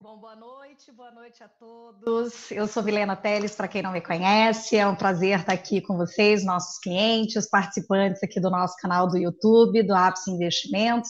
Bom, boa noite a todos. Eu sou Vilena Teles, para quem não me conhece, é um prazer estar aqui com vocês, nossos clientes, participantes aqui do nosso canal do YouTube, do Ápice Investimentos.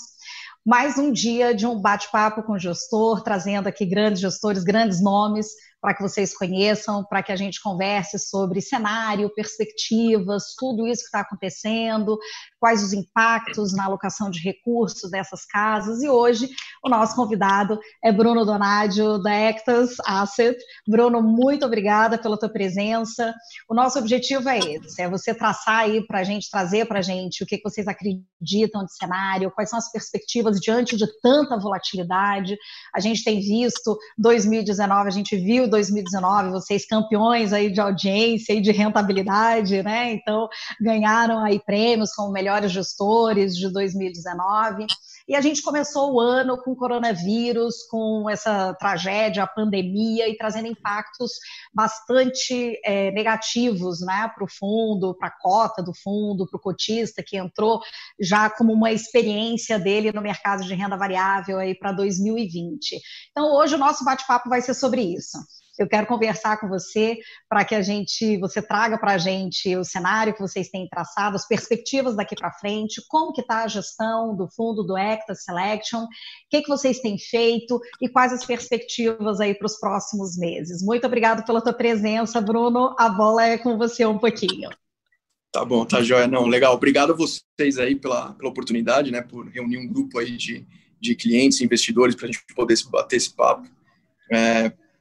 Mais um dia de um bate-papo com o gestor, trazendo aqui grandes gestores, grandes nomes, para que vocês conheçam, para que a gente converse sobre cenário, perspectivas, tudo isso que está acontecendo, quais os impactos na alocação de recursos dessas casas. E hoje o nosso convidado é Bruno Donadio, da Actas Asset. Bruno, muito obrigada pela tua presença. O nosso objetivo é esse, é você traçar aí para a gente, trazer para a gente o que vocês acreditam de cenário, quais são as perspectivas diante de tanta volatilidade. A gente tem visto 2019, a gente viu 2019, vocês campeões aí de audiência e de rentabilidade, né? Então, ganharam aí prêmios como melhores gestores de 2019. E a gente começou o ano com o coronavírus, com essa tragédia, a pandemia, e trazendo impactos bastante negativos, né, para o fundo, para a cota do fundo, para o cotista, que entrou já como uma experiência dele no mercado de renda variável aí para 2020. Então, hoje o nosso bate-papo vai ser sobre isso. Eu quero conversar com você para que você traga para a gente o cenário que vocês têm traçado, as perspectivas daqui para frente, como que está a gestão do fundo do Actas Selection, o que vocês têm feito e quais as perspectivas aí para os próximos meses. Muito obrigado pela tua presença, Bruno. A bola é com você um pouquinho. Tá bom, tá joia. Não, legal. Obrigado a vocês aí pela oportunidade, né, por reunir um grupo aí de clientes e investidores para a gente poder bater esse papo.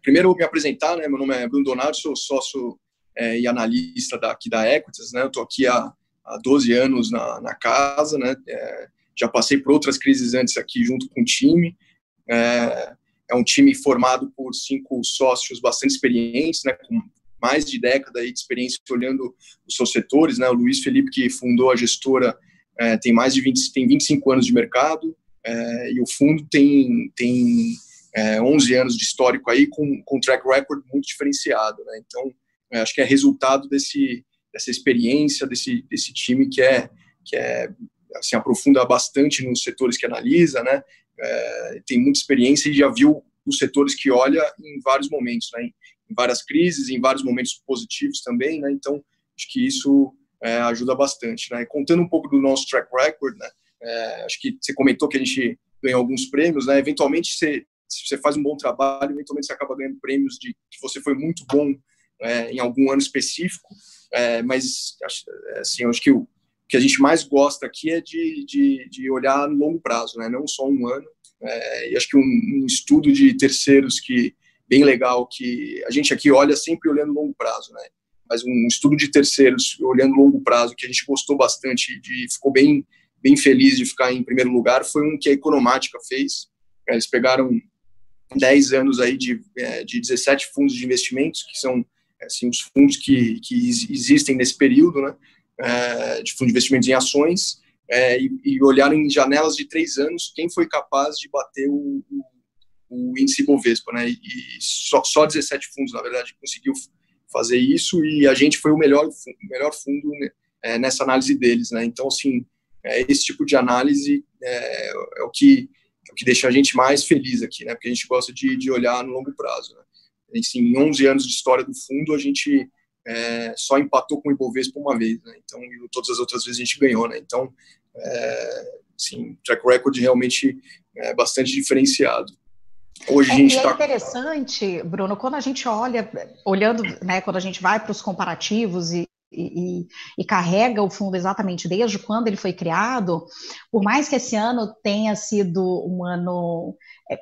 Primeiro, me apresentar, né? Meu nome é Bruno Donadio, sou sócio e analista aqui da Equitas, né? Eu estou aqui há 12 anos na casa, né? Já passei por outras crises antes aqui junto com o time. É um time formado por 5 sócios bastante experientes, né? Com mais de década aí de experiência olhando os seus setores, né? O Luiz Felipe, que fundou a gestora, tem 25 anos de mercado, e o fundo tem 11 anos de histórico aí, com track record muito diferenciado, né? Então, acho que é resultado dessa experiência, desse time que assim, aprofunda bastante nos setores que analisa, né? Tem muita experiência e já viu os setores que olha em vários momentos, né? Em várias crises, em vários momentos positivos também, né? Então, acho que isso ajuda bastante, né? Contando um pouco do nosso track record, né? Acho que você comentou que a gente ganhou alguns prêmios, né? Eventualmente, se você faz um bom trabalho, eventualmente você acaba ganhando prêmios de que você foi muito bom em algum ano específico, mas assim, eu acho que o que a gente mais gosta aqui é de olhar no longo prazo, né? Não só um ano. E acho que um estudo de terceiros bem legal, que a gente aqui olha sempre olhando no longo prazo, né? Mas um estudo de terceiros olhando no longo prazo, que a gente gostou bastante, ficou bem feliz de ficar em primeiro lugar, foi um que a Economática fez. Eles pegaram 10 anos aí de 17 fundos de investimentos, que são assim, os fundos que existem nesse período, né, de fundos de investimentos em ações, e olharam em janelas de 3 anos quem foi capaz de bater o índice Bovespa, né, e só 17 fundos, na verdade, conseguiu fazer isso, e a gente foi o melhor fundo nessa análise deles, né. Então, assim, esse tipo de análise é o que deixa a gente mais feliz aqui, né? Porque a gente gosta de olhar no longo prazo, né? Assim, em 11 anos de história do fundo, a gente só empatou com o Ibovespa uma vez, né? Então, e todas as outras vezes a gente ganhou, né? Então, assim, track record realmente bastante diferenciado. Hoje a gente é interessante, Bruno, quando a gente olhando, né, quando a gente vai para os comparativos e carrega o fundo exatamente desde quando ele foi criado, por mais que esse ano tenha sido um ano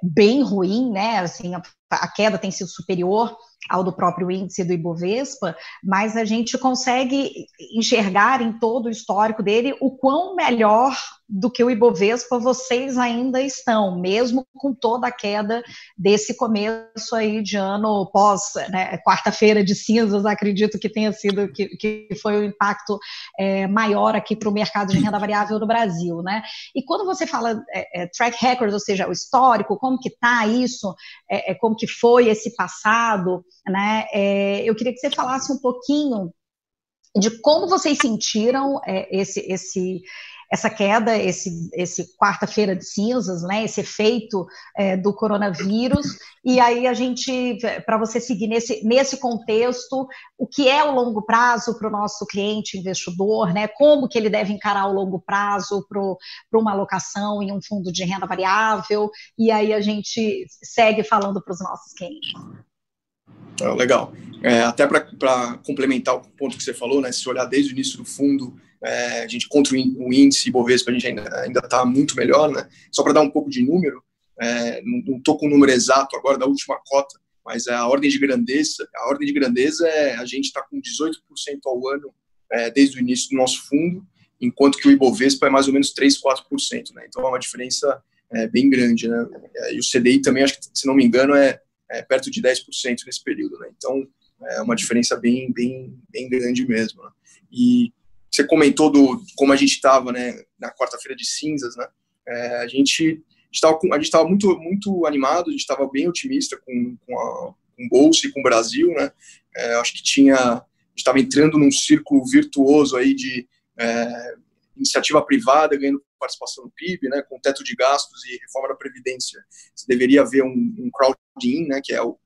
bem ruim, né, assim, a queda tem sido superior ao do próprio índice do Ibovespa, mas a gente consegue enxergar em todo o histórico dele o quão melhor do que o Ibovespa vocês ainda estão, mesmo com toda a queda desse começo aí de ano pós, né, quarta-feira de cinzas, acredito que tenha sido, que foi o impacto maior aqui para o mercado de renda variável do Brasil, né? E quando você fala track record, ou seja, o histórico, como que está isso, como que foi esse passado, né? Eu queria que você falasse um pouquinho de como vocês sentiram essa queda, esse quarta-feira de cinzas, né, esse efeito do coronavírus, e aí a gente, para você seguir nesse contexto, o que é o longo prazo para o nosso cliente investidor, né, como que ele deve encarar o longo prazo para uma alocação em um fundo de renda variável, e aí a gente segue falando para os nossos clientes. Legal. Até para complementar o ponto que você falou, né, se olhar desde o início do fundo, a gente contra o índice Bovespa, a gente ainda está muito melhor, né? Só para dar um pouco de número, não estou com o número exato agora da última cota, mas a ordem de grandeza a gente está com 18% ao ano desde o início do nosso fundo, enquanto que o Ibovespa é mais ou menos 3%, 4%, né? Então é uma diferença bem grande, né? E o CDI também, acho que, se não me engano, é perto de 10% nesse período, né? Então é uma diferença bem grande mesmo, né? E você comentou como a gente estava, né, na quarta-feira de cinzas, né? A gente estava muito animado, a gente estava bem otimista com bolsa e com o Brasil, né? Acho que a gente estava entrando num círculo virtuoso aí de iniciativa privada ganhando participação no PIB, né, com teto de gastos e reforma da Previdência. Você deveria haver um crowd-in, né, que é o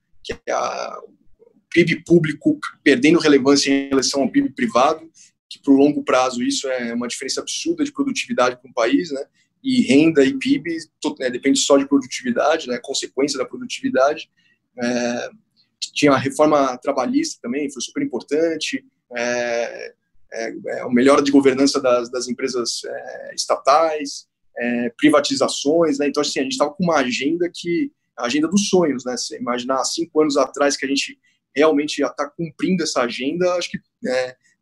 PIB público perdendo relevância em relação ao PIB privado, que para o longo prazo isso é uma diferença absurda de produtividade para um país, né, e renda e PIB depende só de produtividade, né, consequência da produtividade. Tinha a reforma trabalhista também, foi super importante, a melhora de governança das empresas estatais, privatizações, né? Então, assim, a gente estava com uma agenda a agenda dos sonhos, né? Se imaginar 5 anos atrás que a gente realmente já está cumprindo essa agenda, acho que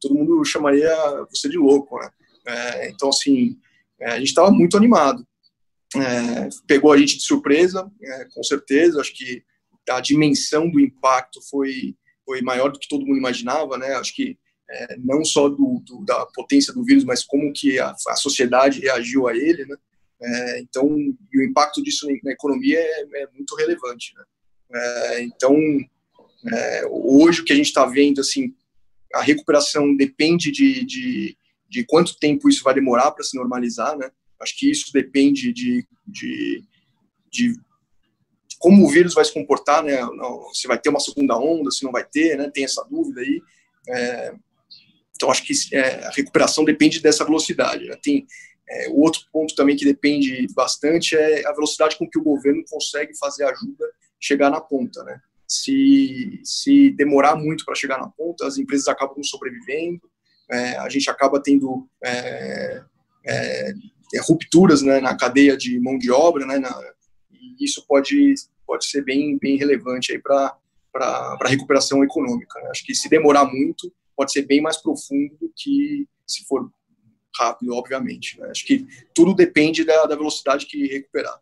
todo mundo chamaria você de louco, né? Então, assim, a gente estava muito animado. Pegou a gente de surpresa, com certeza. Acho que a dimensão do impacto foi maior do que todo mundo imaginava, né? Acho que não só da potência do vírus, mas como que a sociedade reagiu a ele, né? Então, e o impacto disso na economia é muito relevante, né? Então, hoje o que a gente está vendo, assim, a recuperação depende de quanto tempo isso vai demorar para se normalizar, né? Acho que isso depende de como o vírus vai se comportar, né? Se vai ter uma segunda onda, se não vai ter, né? Tem essa dúvida aí. Então, acho que a recuperação depende dessa velocidade, né? Tem o outro ponto também que depende bastante é a velocidade com que o governo consegue fazer a ajuda chegar na ponta, né? Se demorar muito para chegar na ponta, as empresas acabam sobrevivendo, a gente acaba tendo rupturas, né, na cadeia de mão de obra, né? E isso pode ser bem relevante aí para a recuperação econômica, né? Acho que se demorar muito, pode ser bem mais profundo do que se for rápido, obviamente, né? Acho que tudo depende da velocidade que recuperar.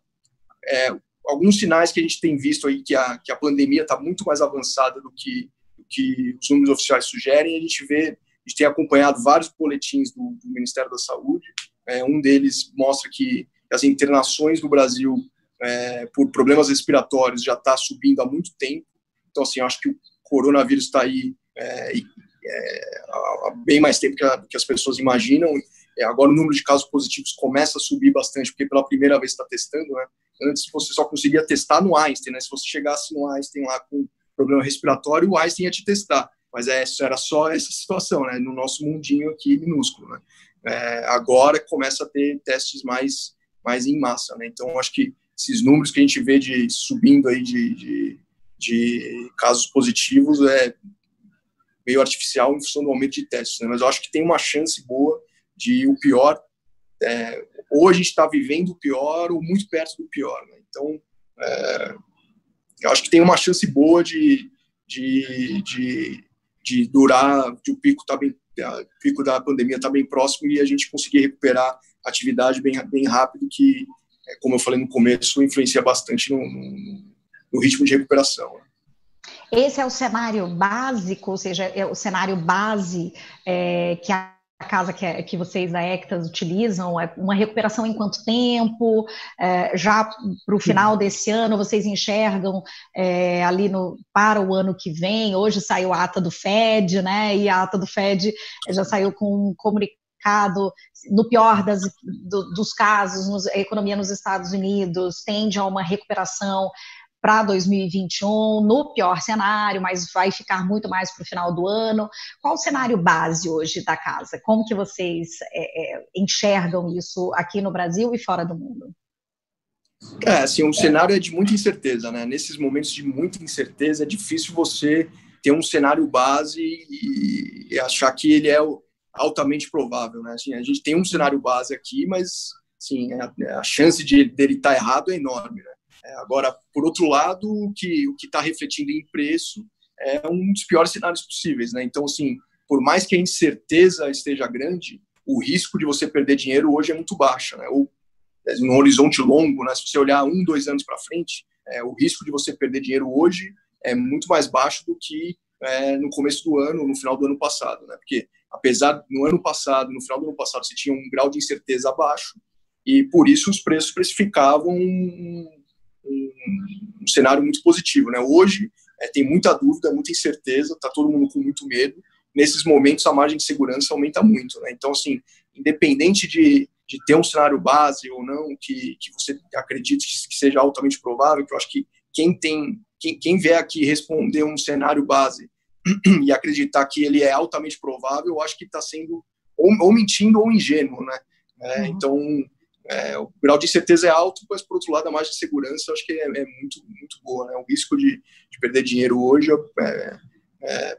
Alguns sinais que a gente tem visto aí que a pandemia está muito mais avançada do que os números oficiais sugerem. A gente tem acompanhado vários boletins do Ministério da Saúde. Um deles mostra que as internações no Brasil por problemas respiratórios já está subindo há muito tempo. Então, assim, acho que o coronavírus está aí há bem mais tempo que as pessoas imaginam. Agora o número de casos positivos começa a subir bastante, porque pela primeira vez está testando, né? Antes você só conseguia testar no Einstein, né? Se você chegasse no Einstein lá com problema respiratório, o Einstein ia te testar. Mas era só essa situação, né? No nosso mundinho aqui minúsculo, né? Agora começa a ter testes mais em massa, né? Então acho que esses números que a gente vê subindo aí de casos positivos meio artificial em função do aumento de testes, né? Mas eu acho que tem uma chance boa de o pior, ou a gente está vivendo o pior ou muito perto do pior, né? Então, eu acho que tem uma chance boa de durar, de o pico da pandemia está bem próximo e a gente conseguir recuperar a atividade bem rápido, que, como eu falei no começo, influencia bastante no ritmo de recuperação, né? Esse é o cenário básico, ou seja, é o cenário base que a casa que vocês da Ectas utilizam, uma recuperação em quanto tempo? Já para o final desse ano, vocês enxergam ali para o ano que vem? Hoje saiu a ata do Fed, né? E a ata do Fed já saiu com um comunicado mercado, no pior dos casos, a economia nos Estados Unidos tende a uma recuperação para 2021, no pior cenário, mas vai ficar muito mais para o final do ano. Qual o cenário base hoje da casa? Como que vocês enxergam isso aqui no Brasil e fora do mundo? Assim, o cenário é de muita incerteza, né? Nesses momentos de muita incerteza, é difícil você ter um cenário base e achar que ele é altamente provável, né? Assim, a gente tem um cenário base aqui, mas assim, a chance dele estar errado é enorme, né? Agora, por outro lado, o que está refletindo em preço é um dos piores cenários possíveis, né? Então, assim, por mais que a incerteza esteja grande, o risco de você perder dinheiro hoje é muito baixo, né? Ou no horizonte longo, né? Se você olhar 1, 2 anos para frente, o risco de você perder dinheiro hoje é muito mais baixo do que no começo do ano, no final do ano passado, né? Porque apesar no ano passado, no final do ano passado, você tinha um grau de incerteza abaixo e por isso os preços precificavam um cenário muito positivo, né? Hoje tem muita dúvida, muita incerteza, está todo mundo com muito medo. Nesses momentos a margem de segurança aumenta muito, né? Então, assim, independente de ter um cenário base ou não, que você acredite que seja altamente provável, que eu acho que quem vier aqui responder um cenário base e acreditar que ele é altamente provável, eu acho que está sendo ou mentindo ou ingênuo, né? Então, o grau de incerteza é alto, mas, por outro lado, a margem de segurança eu acho que é muito, muito boa, né? O risco de perder dinheiro hoje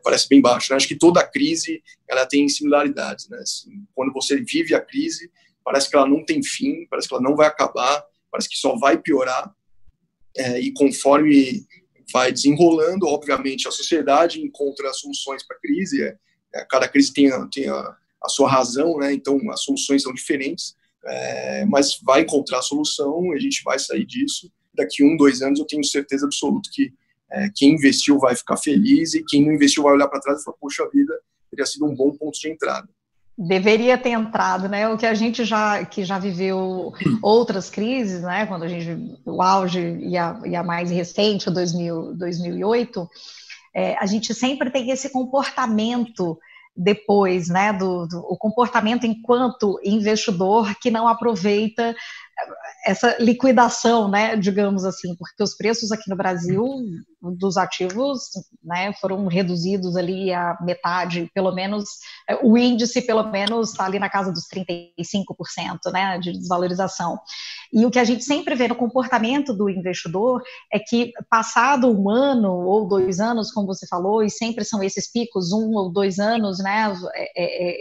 parece bem baixo, né? Acho que toda crise ela tem similaridades, né? Assim, quando você vive a crise, parece que ela não tem fim, parece que ela não vai acabar, parece que só vai piorar, e conforme vai desenrolando, obviamente, a sociedade encontra soluções para a crise, cada crise tem a sua razão, né? Então as soluções são diferentes, mas vai encontrar a solução, a gente vai sair disso. Daqui 1, 2 anos eu tenho certeza absoluta que quem investiu vai ficar feliz e quem não investiu vai olhar para trás e falar, poxa vida, teria sido um bom ponto de entrada. Deveria ter entrado, né? O que a gente já viveu outras crises, né? Quando o auge e a mais recente, 2008, a gente sempre tem esse comportamento depois, né? O comportamento enquanto investidor que não aproveita essa liquidação, né, digamos assim, porque os preços aqui no Brasil dos ativos, né, foram reduzidos ali a metade, pelo menos, o índice pelo menos está ali na casa dos 35%, né, de desvalorização. E o que a gente sempre vê no comportamento do investidor é que passado 1 ano ou 2 anos, como você falou, e sempre são esses picos, 1 ou 2 anos, né,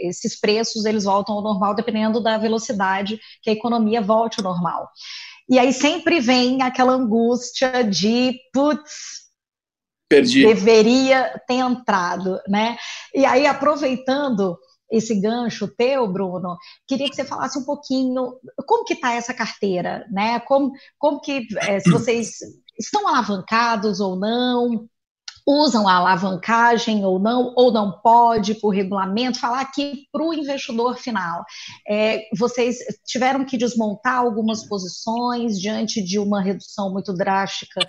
esses preços eles voltam ao normal dependendo da velocidade que a economia volte ao normal. E aí sempre vem aquela angústia de, putz, perdi, deveria ter entrado, né? E aí, aproveitando esse gancho teu, Bruno, queria que você falasse um pouquinho como que está essa carteira, né? Como que, se vocês estão alavancados ou não, usam a alavancagem ou não pode, por regulamento, falar aqui para o investidor final. Vocês tiveram que desmontar algumas posições diante de uma redução muito drástica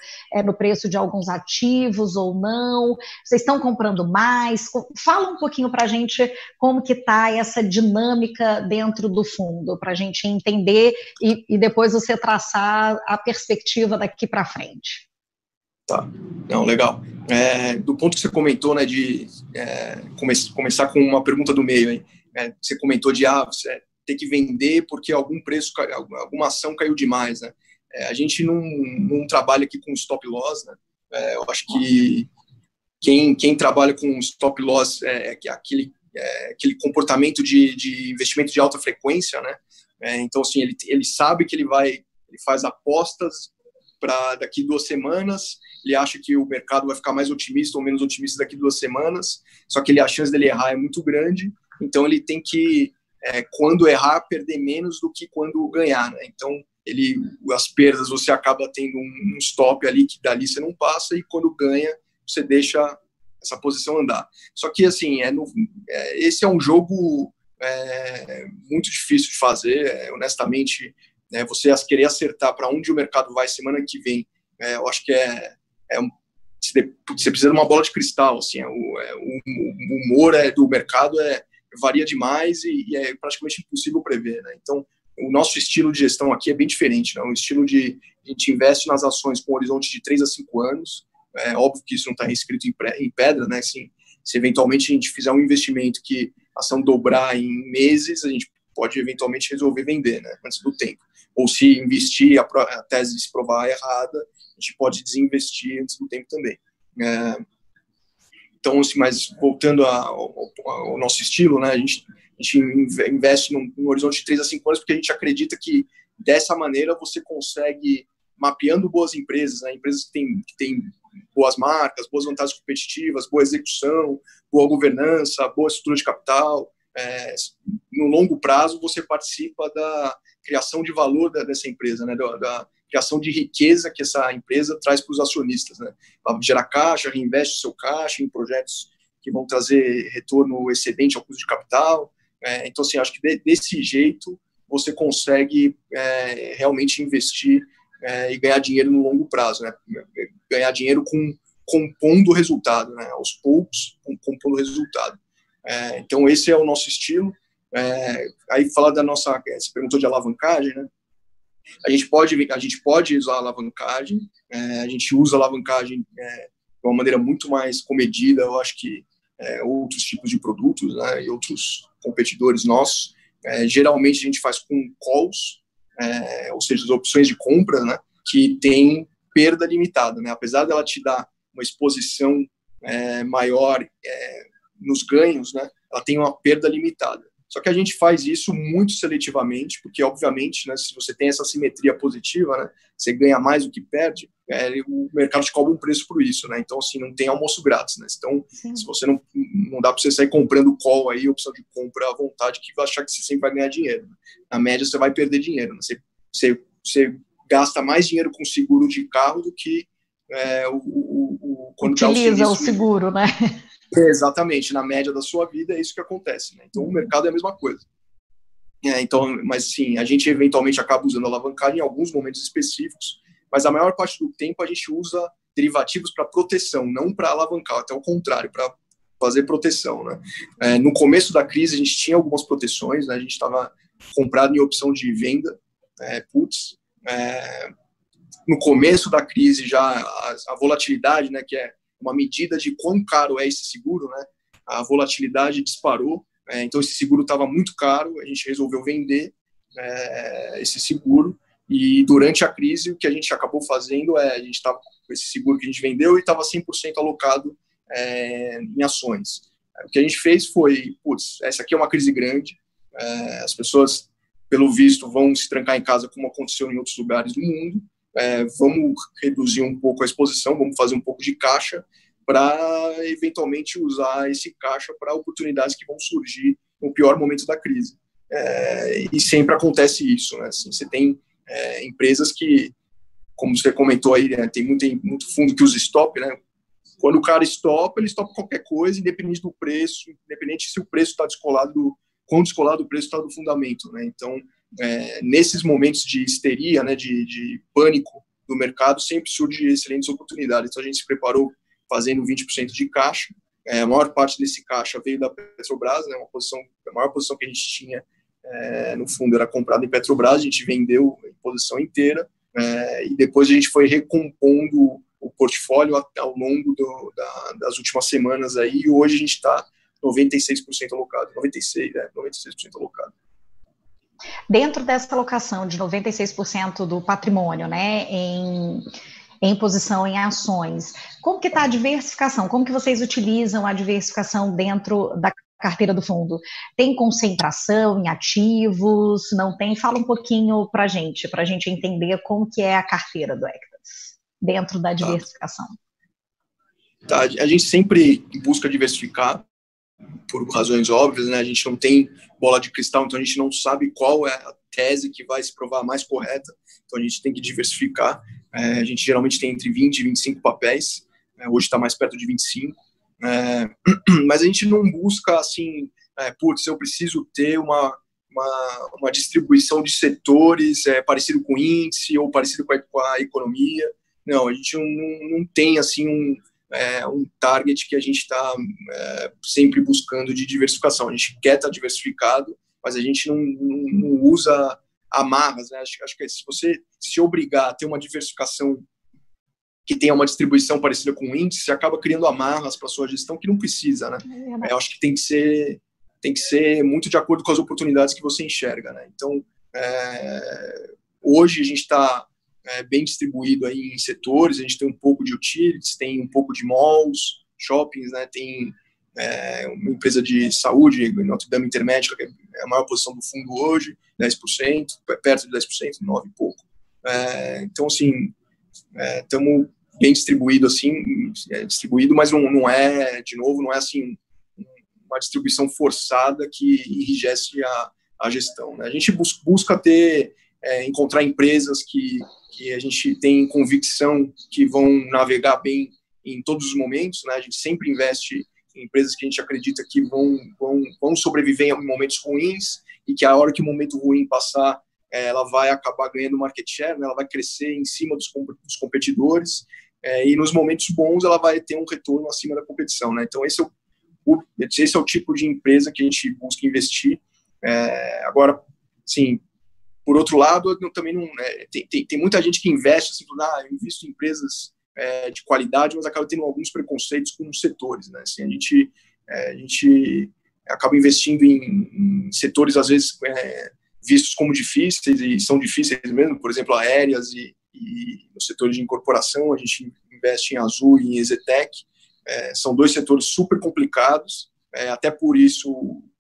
no preço de alguns ativos ou não? Vocês estão comprando mais? Fala um pouquinho para a gente como que está essa dinâmica dentro do fundo, para a gente entender e depois você traçar a perspectiva daqui para frente. Tá, não, legal. Do ponto que você comentou, né, de começar com uma pergunta do meio, hein? Você comentou de você ter que vender porque algum preço, alguma ação caiu demais, né? A gente não trabalha aqui com stop loss, né? Eu acho que quem trabalha com stop loss aquele comportamento de investimento de alta frequência, né? Então, assim, ele sabe que ele faz apostas para daqui 2 semanas, ele acha que o mercado vai ficar mais otimista ou menos otimista daqui 2 semanas, só que a chance dele errar é muito grande, então ele tem que, quando errar, perder menos do que quando ganhar, né? Então, as perdas você acaba tendo um stop ali, que dali você não passa, e quando ganha, você deixa essa posição andar. Só que, assim, esse é um jogo muito difícil de fazer, honestamente. Você querer acertar para onde o mercado vai semana que vem, eu acho que você precisa de uma bola de cristal, assim, o humor do mercado varia demais e é praticamente impossível prever, né? Então, o nosso estilo de gestão aqui é bem diferente, né? Um estilo a gente investe nas ações com um horizonte de 3 a 5 anos. É óbvio que isso não está escrito em pedra, né? Assim, se eventualmente a gente fizer um investimento que a ação dobrar em meses, a gente pode eventualmente resolver vender, né? Antes do tempo. Ou se investir a tese se provar errada, a gente pode desinvestir antes do tempo também. Então, assim, mas voltando ao nosso estilo, né? A gente investe num horizonte de 3 a 5 anos porque a gente acredita que dessa maneira você consegue, mapeando boas empresas, né? Empresas que têm boas marcas, boas vantagens competitivas, boa execução, boa governança, boa estrutura de capital. No longo prazo, você participa da criação de valor dessa empresa, né? Da criação de riqueza que essa empresa traz para os acionistas, né? Ela gera caixa, reinveste o seu caixa em projetos que vão trazer retorno excedente ao custo de capital. Então, assim, acho que desse jeito você consegue realmente investir e ganhar dinheiro no longo prazo, né? Ganhar dinheiro compondo o resultado, né? Aos poucos, compondo o resultado. Então, esse é o nosso estilo. Aí, falar da nossa... Você perguntou de alavancagem, né? A gente pode usar a alavancagem, a gente usa a alavancagem de uma maneira muito mais comedida, eu acho que outros tipos de produtos, né, e outros competidores nossos. Geralmente a gente faz com calls, ou seja, as opções de compra, né, que tem perda limitada, né? Apesar dela te dar uma exposição maior nos ganhos, né, ela tem uma perda limitada. Só que a gente faz isso muito seletivamente, porque, obviamente, né, se você tem essa simetria positiva, né, você ganha mais do que perde, o mercado te cobra um preço por isso, né? Então, assim, não tem almoço grátis, né? Então, se você não dá para você sair comprando call aí, opção de compra à vontade, que vai achar que você sempre vai ganhar dinheiro, né? Na média, você vai perder dinheiro, né? Você gasta mais dinheiro com seguro de carro do que quando dá o utiliza serviço, o seguro, né? Exatamente, na média da sua vida é isso que acontece, né? Então, o mercado é a mesma coisa. Então, mas sim, a gente eventualmente acaba usando alavancagem em alguns momentos específicos, mas a maior parte do tempo a gente usa derivativos para proteção, não para alavancar, até o contrário, para fazer proteção, né? No começo da crise a gente tinha algumas proteções, né? A gente estava comprado em opção de venda, puts. No começo da crise já a volatilidade, né, que é uma medida de quão caro é esse seguro, né? A volatilidade disparou, então esse seguro estava muito caro, a gente resolveu vender esse seguro, e durante a crise o que a gente acabou fazendo a gente estava com esse seguro que a gente vendeu e estava 100% alocado em ações. O que a gente fez foi, essa aqui é uma crise grande, as pessoas, pelo visto, vão se trancar em casa como aconteceu em outros lugares do mundo, vamos reduzir um pouco a exposição, vamos fazer um pouco de caixa para eventualmente usar esse caixa para oportunidades que vão surgir no pior momento da crise. E sempre acontece isso, né? Assim, você tem empresas que, como você comentou aí, né, tem muito fundo que usa stop, né? Quando o cara stop, ele stop qualquer coisa, independente do preço, independente se o preço está descolado, quão descolado o preço está do fundamento, né? Então, nesses momentos de histeria, né, de pânico do mercado, sempre surgem excelentes oportunidades. Então, a gente se preparou fazendo 20% de caixa. A maior parte desse caixa veio da Petrobras, né, a maior posição que a gente tinha no fundo era comprada em Petrobras, a gente vendeu a posição inteira, e depois a gente foi recompondo o portfólio ao longo das últimas semanas aí, e hoje a gente está 96% alocado, 96% alocado. Dentro dessa alocação de 96% do patrimônio, né, em posição em ações, como que está a diversificação? Como que vocês utilizam a diversificação dentro da carteira do fundo? Tem concentração em ativos? Não tem? Fala um pouquinho para a gente entender como que é a carteira do Equitas dentro da diversificação. Tá. A gente sempre busca diversificar, por razões óbvias, né? A gente não tem bola de cristal, então a gente não sabe qual é a tese que vai se provar mais correta, então a gente tem que diversificar. A gente geralmente tem entre 20 e 25 papéis, hoje está mais perto de 25, mas a gente não busca assim, eu preciso ter uma distribuição de setores parecido com o índice ou parecido com a economia. Não, a gente não tem assim um target que a gente está sempre buscando de diversificação. A gente quer estar diversificado, mas a gente não usa amarras, né? Acho que se você se obrigar a ter uma diversificação que tenha uma distribuição parecida com o índice, você acaba criando amarras para a sua gestão que não precisa, né? Eu acho que tem que ser muito de acordo com as oportunidades que você enxerga, né? Então, hoje a gente está bem distribuído aí em setores, a gente tem um pouco de utilities, tem um pouco de malls, shoppings, né? Tem uma empresa de saúde, Notre Dame Intermédica, que é a maior posição do fundo hoje, 10%, perto de 10%, 9% e pouco. Então, assim, estamos bem distribuído, assim, distribuído, mas não é, de novo, não é assim uma distribuição forçada que enrijece a gestão, né? A gente busca encontrar empresas que a gente tem convicção que vão navegar bem em todos os momentos, né? A gente sempre investe em empresas que a gente acredita que vão sobreviver em momentos ruins e que a hora que o momento ruim passar, ela vai acabar ganhando market share, né? Ela vai crescer em cima dos competidores, e nos momentos bons ela vai ter um retorno acima da competição, né? Então esse é o tipo de empresa que a gente busca investir. Agora, sim, por outro lado, também não tem muita gente que investe assim, eu invisto em empresas de qualidade, mas acaba tendo alguns preconceitos com os setores, né? Assim, a gente acaba investindo em setores às vezes vistos como difíceis, e são difíceis mesmo, por exemplo, aéreas e no setor de incorporação, a gente investe em Azul e em EZTEC. São dois setores super complicados, até por isso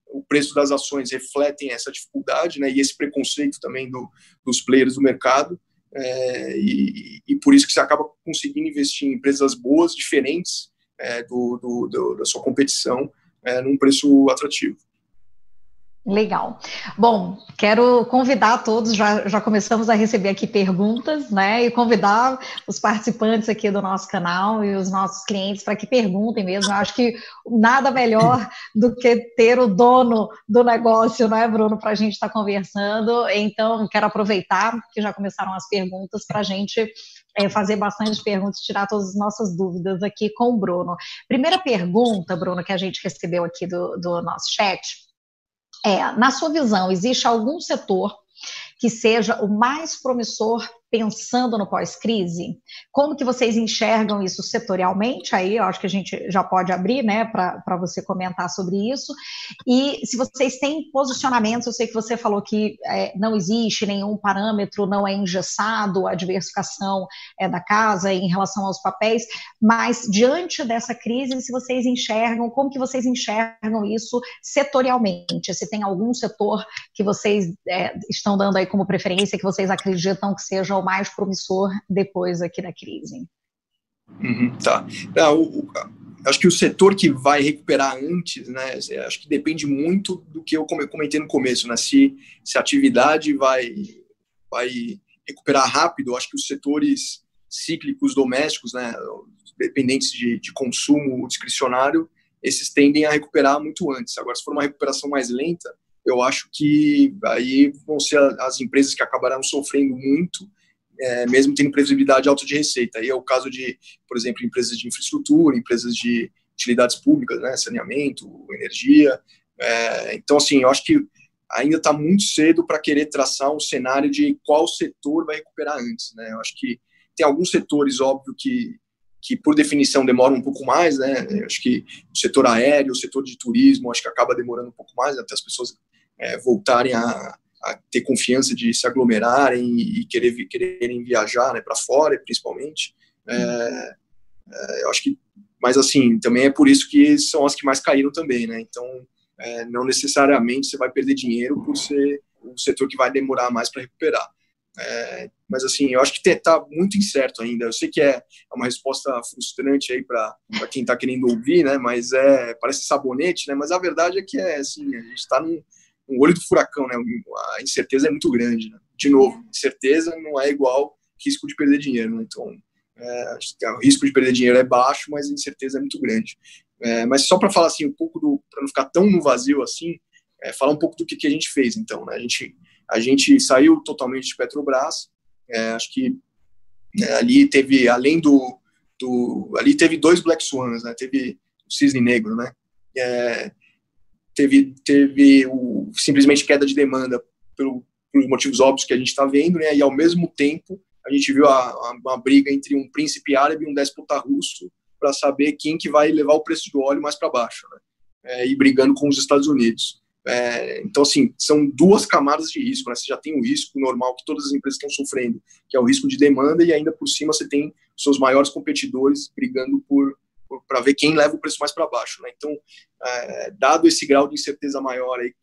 o preço das ações refletem essa dificuldade, né, e esse preconceito também dos players do mercado, e por isso que você acaba conseguindo investir em empresas boas, diferentes da sua competição, num preço atrativo. Legal. Bom, quero convidar todos, já começamos a receber aqui perguntas, né, e convidar os participantes aqui do nosso canal e os nossos clientes para que perguntem mesmo. Eu acho que nada melhor do que ter o dono do negócio, né, Bruno, para a gente estar conversando. Então, quero aproveitar que já começaram as perguntas para a gente fazer bastante perguntas, tirar todas as nossas dúvidas aqui com o Bruno. Primeira pergunta, Bruno, que a gente recebeu aqui do nosso chat, na sua visão, existe algum setor que seja o mais promissor pensando no pós-crise? Como que vocês enxergam isso setorialmente? Aí eu acho que a gente já pode abrir, né, para você comentar sobre isso. E se vocês têm posicionamentos, eu sei que você falou que não existe nenhum parâmetro, não é engessado a diversificação da casa em relação aos papéis, mas diante dessa crise, se vocês enxergam, como que vocês enxergam isso setorialmente? Se tem algum setor que vocês estão dando aí como preferência, que vocês acreditam que seja o mais promissor depois aqui da crise? Tá. Acho que o setor que vai recuperar antes, né, acho que depende muito do que eu comentei no começo, né, se a atividade vai recuperar rápido. Acho que os setores cíclicos domésticos, né, dependentes de consumo discricionário, esses tendem a recuperar muito antes. Agora, se for uma recuperação mais lenta, eu acho que aí vão ser as empresas que acabarão sofrendo muito, mesmo tendo previsibilidade alta de receita. Aí é o caso de, por exemplo, empresas de infraestrutura, empresas de utilidades públicas, né, saneamento, energia. Então, assim, eu acho que ainda está muito cedo para querer traçar um cenário de qual setor vai recuperar antes, né? Eu acho que tem alguns setores, óbvio, que por definição demoram um pouco mais, né? Eu acho que o setor aéreo, o setor de turismo, acho que acaba demorando um pouco mais até as pessoas voltarem a ter confiança de se aglomerarem e quererem viajar, né, para fora, principalmente. Eu acho que, mas assim, também é por isso que são as que mais caíram também, né? Então, não necessariamente você vai perder dinheiro por ser o setor que vai demorar mais para recuperar. Mas assim, eu acho que está muito incerto ainda. Eu sei que é uma resposta frustrante aí para quem está querendo ouvir, né? Mas parece sabonete, né? Mas a verdade é que assim, a gente está no olho do furacão, né? A incerteza é muito grande, né? De novo, incerteza não é igual risco de perder dinheiro, né? Então, o risco de perder dinheiro é baixo, mas a incerteza é muito grande. Mas só para falar assim um pouco para não ficar tão no vazio assim, falar um pouco do que a gente fez. Então, né? A gente saiu totalmente de Petrobras. Acho que ali teve, além ali teve dois Black Swans, né? Teve o cisne negro, né? Teve simplesmente queda de demanda pelos motivos óbvios que a gente está vendo, né? E ao mesmo tempo a gente viu uma briga entre um príncipe árabe e um déspota russo para saber quem que vai levar o preço do óleo mais para baixo, né? E brigando com os Estados Unidos. Então, assim, são duas camadas de risco, né? Você já tem o risco normal que todas as empresas estão sofrendo, que é o risco de demanda, e ainda por cima você tem os seus maiores competidores brigando para ver quem leva o preço mais para baixo, né? Então, dado esse grau de incerteza maior aí,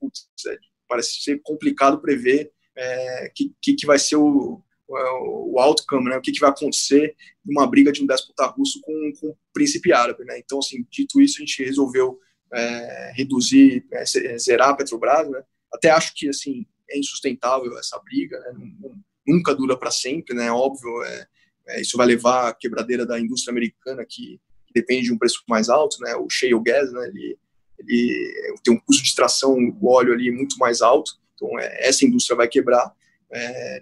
parece ser complicado prever que vai ser o outcome, né? O que vai acontecer numa briga de um déspota russo com o príncipe árabe, né? Então, assim, dito isso, a gente resolveu reduzir, zerar a Petrobras, né? Até acho que, assim, é insustentável essa briga, né? Nunca dura para sempre, né? Óbvio, isso vai levar à quebradeira da indústria americana, que depende de um preço mais alto, né? O shale gas, né? Ele tem um custo de extração do óleo ali muito mais alto, então essa indústria vai quebrar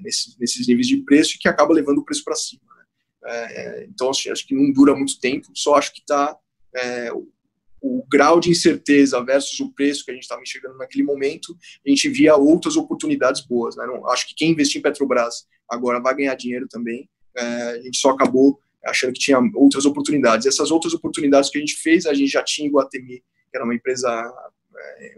nesses níveis de preço, que acaba levando o preço para cima, né? Então, assim, acho que não dura muito tempo, só acho que está o grau de incerteza versus o preço que a gente estava enxergando naquele momento, a gente via outras oportunidades boas, né? Não, acho que quem investir em Petrobras agora vai ganhar dinheiro também, a gente só acabou achando que tinha outras oportunidades. Essas outras oportunidades que a gente fez, a gente já tinha Iguatemi, que era uma empresa,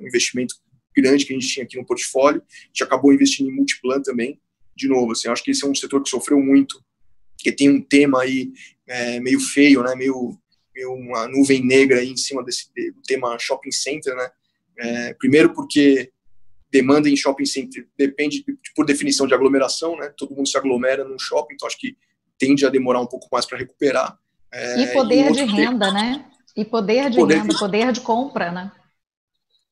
um investimento grande que a gente tinha aqui no portfólio, a gente acabou investindo em Multiplan também. De novo, assim, acho que esse é um setor que sofreu muito, que tem um tema aí meio feio, né? Meio uma nuvem negra aí em cima do tema shopping center, né? Primeiro porque demanda em shopping center depende, por definição, de aglomeração, né? Todo mundo se aglomera num shopping, então acho que tende a demorar um pouco mais para recuperar. E poder de renda, né? E poder de renda, poder de compra, né?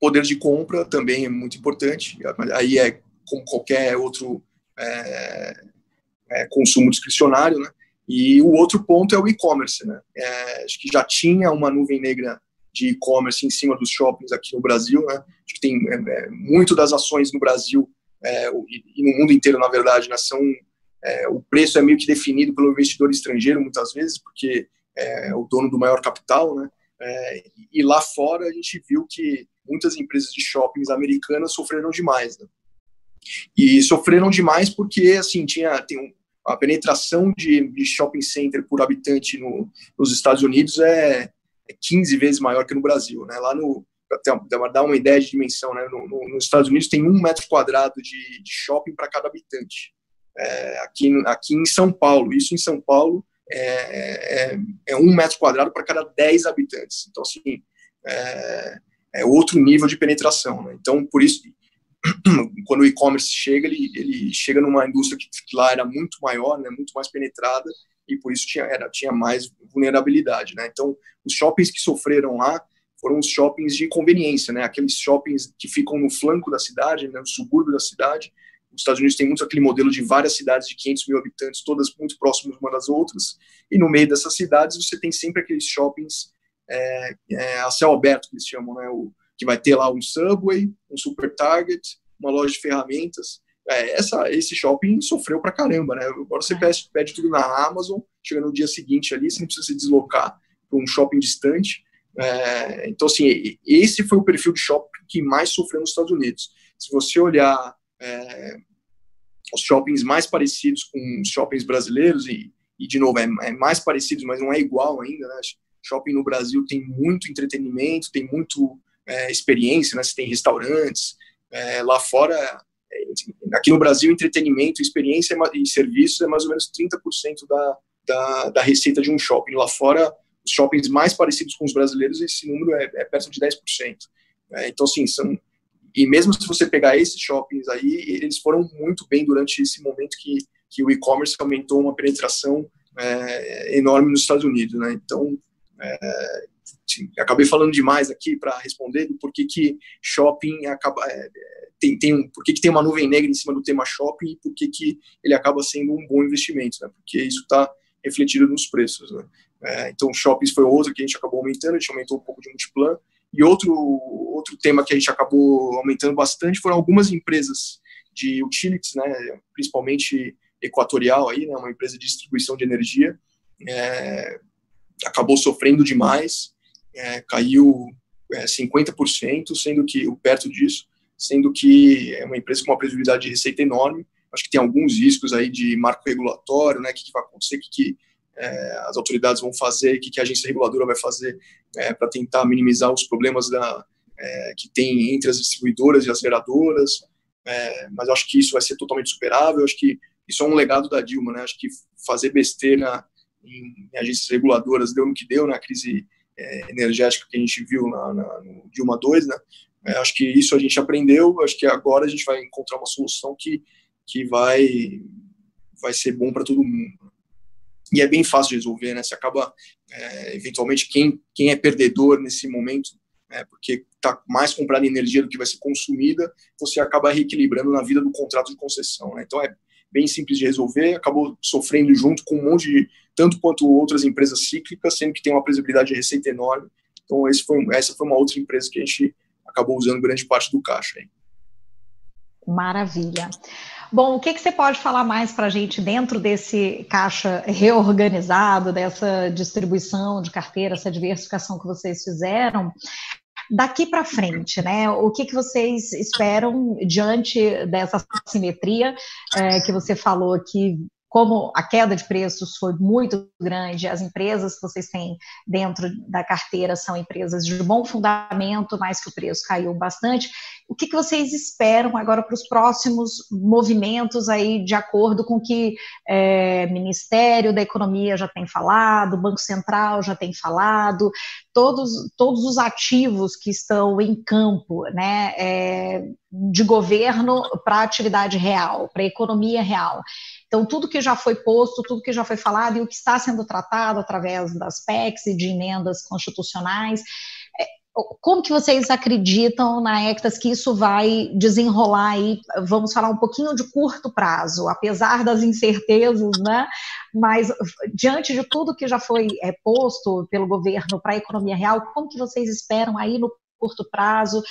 Poder de compra também é muito importante. Aí como qualquer outro consumo discricionário, né? E o outro ponto é o e-commerce, né? Acho que já tinha uma nuvem negra de e-commerce em cima dos shoppings aqui no Brasil, né? Acho que tem muito das ações no Brasil e no mundo inteiro, na verdade, né, o preço é meio que definido pelo investidor estrangeiro, muitas vezes, porque é o dono do maior capital, né? E lá fora a gente viu que muitas empresas de shoppings americanas sofreram demais, né? E sofreram demais porque, assim, a penetração de shopping center por habitante nos Estados Unidos é 15 vezes maior que no Brasil, né? Lá para dar uma ideia de dimensão, né? Nos Estados Unidos tem 1 metro quadrado de shopping para cada habitante. Aqui em São Paulo, isso em São Paulo é 1 metro quadrado para cada 10 habitantes. Então, assim, é outro nível de penetração, né? Então, por isso, quando o e-commerce chega, ele chega numa indústria que lá era muito maior, né, muito mais penetrada, e por isso tinha mais vulnerabilidade, né? Então, os shoppings que sofreram lá foram os shoppings de conveniência, né? Aqueles shoppings que ficam no flanco da cidade, né, no subúrbio da cidade. Os Estados Unidos tem muito aquele modelo de várias cidades de 500 mil habitantes, todas muito próximas umas das outras, e no meio dessas cidades você tem sempre aqueles shoppings a céu aberto, que eles chamam, né? Que vai ter lá um Subway, um Super Target, uma loja de ferramentas. Esse shopping sofreu pra caramba, né? Agora você pede tudo na Amazon, chega no dia seguinte ali, você não precisa se deslocar para um shopping distante. Então, assim, esse foi o perfil de shopping que mais sofreu nos Estados Unidos. Se você olhar os shoppings mais parecidos com os shoppings brasileiros, e de novo, mais parecidos, mas não é igual ainda, né? Shopping no Brasil tem muito entretenimento, tem muito experiência, né? Você tem restaurantes. Lá fora, aqui no Brasil, entretenimento, experiência e serviços é mais ou menos 30% da receita de um shopping. Lá fora, os shoppings mais parecidos com os brasileiros, esse número é perto de 10%. Então, assim, e mesmo se você pegar esses shoppings aí, eles foram muito bem durante esse momento que o e-commerce aumentou uma penetração enorme nos Estados Unidos, né? Então, acabei falando demais aqui para responder do porquê que shopping acaba por que tem uma nuvem negra em cima do tema shopping e por que ele acaba sendo um bom investimento, né? Porque isso está refletido nos preços, né? Então shoppings foi outro que a gente acabou aumentando, a gente aumentou um pouco de Multiplan, e outro tema que a gente acabou aumentando bastante foram algumas empresas de utilities, né? Principalmente Equatorial aí, né? Uma empresa de distribuição de energia, acabou sofrendo demais, caiu 50%, sendo que, perto disso, sendo que é uma empresa com uma previsibilidade de receita enorme. Acho que tem alguns riscos aí de marco regulatório, né, o que vai acontecer, o que as autoridades vão fazer, o que a agência reguladora vai fazer para tentar minimizar os problemas que tem entre as distribuidoras e as geradoras, mas eu acho que isso vai ser totalmente superável. Eu acho que isso é um legado da Dilma, né? Acho que fazer besteira em agências reguladoras deu no que deu, na crise energética que a gente viu no Dilma 2, né? Acho que isso a gente aprendeu, acho que agora a gente vai encontrar uma solução que vai ser bom para todo mundo. E é bem fácil de resolver, né? Você acaba, eventualmente, quem é perdedor nesse momento, porque está mais comprada energia do que vai ser consumida, você acaba reequilibrando na vida do contrato de concessão, né? Então é bem simples de resolver, acabou sofrendo junto com um monte de, tanto quanto outras empresas cíclicas, sendo que tem uma previsibilidade de receita enorme. Então essa foi uma outra empresa que a gente acabou usando grande parte do caixa aí. Maravilha. Bom, o que você pode falar mais para a gente dentro desse caixa reorganizado, dessa distribuição de carteira, essa diversificação que vocês fizeram, daqui para frente, né? O que vocês esperam diante dessa assimetria que você falou que, como a queda de preços foi muito grande, as empresas que vocês têm dentro da carteira são empresas de bom fundamento, mas que o preço caiu bastante. O que vocês esperam agora para os próximos movimentos aí, de acordo com o que o Ministério da Economia já tem falado, o Banco Central já tem falado, todos os ativos que estão em campo, né, de governo para a atividade real, para a economia real. Então, tudo que já foi posto, tudo que já foi falado e o que está sendo tratado através das PECs e de emendas constitucionais, como que vocês acreditam, na Ectas, que isso vai desenrolar aí? Vamos falar um pouquinho de curto prazo, apesar das incertezas, né? Mas, diante de tudo que já foi posto pelo governo para a economia real, como que vocês esperam aí no curto prazo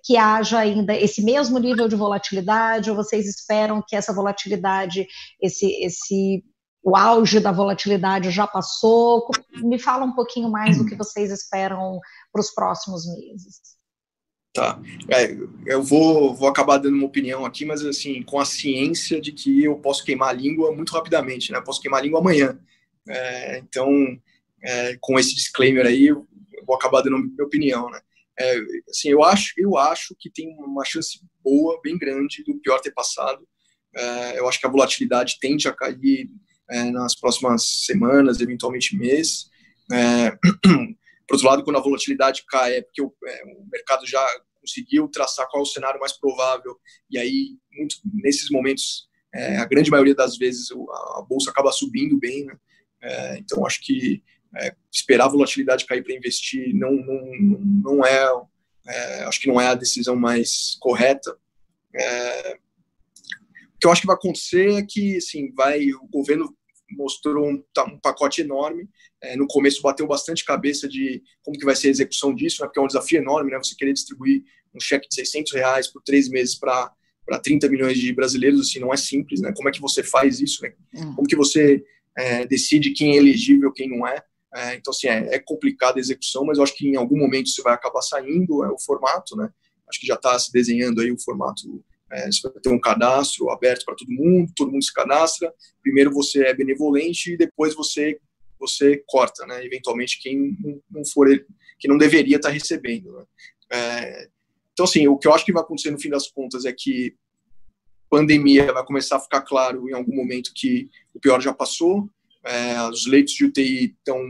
que haja ainda esse mesmo nível de volatilidade, ou vocês esperam que essa volatilidade, o auge da volatilidade já passou? Me fala um pouquinho mais do que vocês esperam para os próximos meses. Tá. Eu vou acabar dando uma opinião aqui, mas assim, com a ciência de que eu posso queimar a língua muito rapidamente, né? Eu posso queimar a língua amanhã. Então, com esse disclaimer aí, eu vou acabar dando minha opinião, né? Assim, eu acho que tem uma chance boa, bem grande, do pior ter passado. Eu acho que a volatilidade tende a cair nas próximas semanas, eventualmente mês. Por outro lado, quando a volatilidade cai, é porque o mercado já conseguiu traçar qual é o cenário mais provável, e aí, nesses momentos, a grande maioria das vezes, a bolsa acaba subindo bem, né? Então, acho que esperar a volatilidade cair para investir não acho que não é a decisão mais correta. O que eu acho que vai acontecer é que, assim, o governo mostrou um pacote enorme. No começo bateu bastante cabeça de como que vai ser a execução disso, né, porque é um desafio enorme, né, você querer distribuir um cheque de R$600 por 3 meses para 30 milhões de brasileiros, assim, não é simples, né? Como é que você faz isso, né? Como que você decide quem é elegível, quem não é? Então, assim, é complicada a execução, mas eu acho que em algum momento isso vai acabar saindo, o formato, né? Acho que já está se desenhando aí o formato. Você vai ter um cadastro aberto para todo mundo se cadastra. Primeiro você é benevolente e depois você corta, né? Eventualmente quem não for que não deveria estar recebendo, né? Então, assim, o que eu acho que vai acontecer no fim das contas é que a pandemia vai começar a ficar claro em algum momento que o pior já passou. Os leitos de UTI estão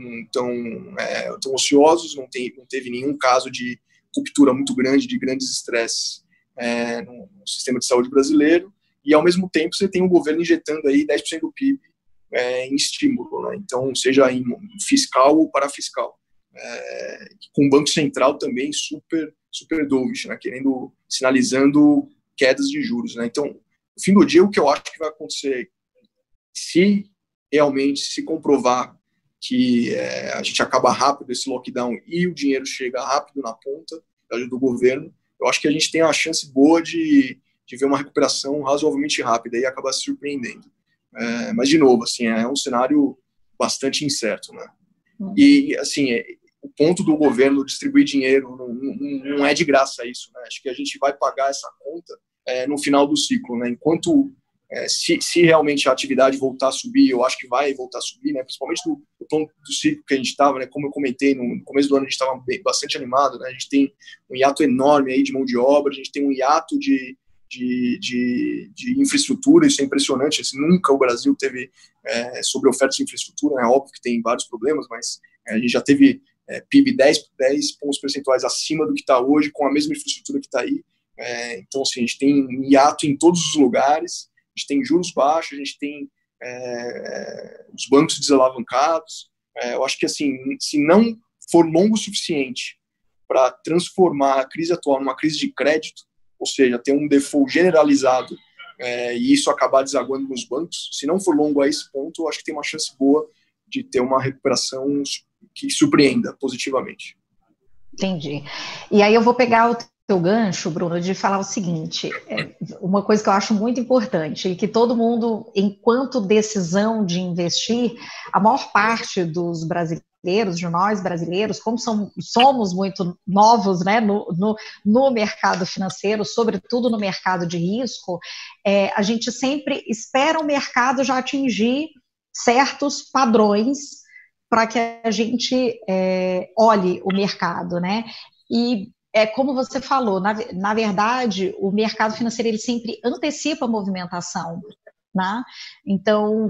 ociosos, não teve nenhum caso de ruptura muito grande, de grandes estresses no sistema de saúde brasileiro, e ao mesmo tempo você tem o governo injetando aí 10% do PIB em estímulo, né? Então, seja em fiscal ou parafiscal, com o Banco Central também super dovish, né? Sinalizando quedas de juros, né? Então, no fim do dia, o que eu acho que vai acontecer, se realmente se comprovar que a gente acaba rápido esse lockdown e o dinheiro chega rápido na ponta do governo, eu acho que a gente tem uma chance boa de ver uma recuperação razoavelmente rápida e acabar se surpreendendo. Mas, de novo, assim, é um cenário bastante incerto, né? E, assim, o ponto do governo distribuir dinheiro não é de graça isso, né? Acho que a gente vai pagar essa conta no final do ciclo, né? Enquanto, se realmente a atividade voltar a subir, eu acho que vai voltar a subir, né? Principalmente do ponto do ciclo que a gente estava, né? Como eu comentei, no começo do ano a gente estava bastante animado, né? A gente tem um hiato enorme aí de mão de obra, a gente tem um hiato de infraestrutura, isso é impressionante, assim, nunca o Brasil teve sobre oferta de infraestrutura, né? Óbvio que tem vários problemas, mas a gente já teve PIB 10 pontos percentuais acima do que está hoje, com a mesma infraestrutura que está aí. Então, assim, a gente tem um hiato em todos os lugares, a gente tem juros baixos, a gente tem os bancos desalavancados. Eu acho que, assim, se não for longo o suficiente para transformar a crise atual numa crise de crédito, ou seja, ter um default generalizado e isso acabar desaguando nos bancos, se não for longo a esse ponto, eu acho que tem uma chance boa de ter uma recuperação que surpreenda positivamente. Entendi. E aí eu vou pegar o teu gancho, Bruno, de falar o seguinte, uma coisa que eu acho muito importante, que todo mundo, enquanto decisão de investir, a maior parte dos brasileiros, de nós brasileiros, como somos muito novos, né, no mercado financeiro, sobretudo no mercado de risco, a gente sempre espera o mercado já atingir certos padrões para que a gente olhe o mercado, né? E como você falou, na verdade, o mercado financeiro ele sempre antecipa a movimentação, né? Então,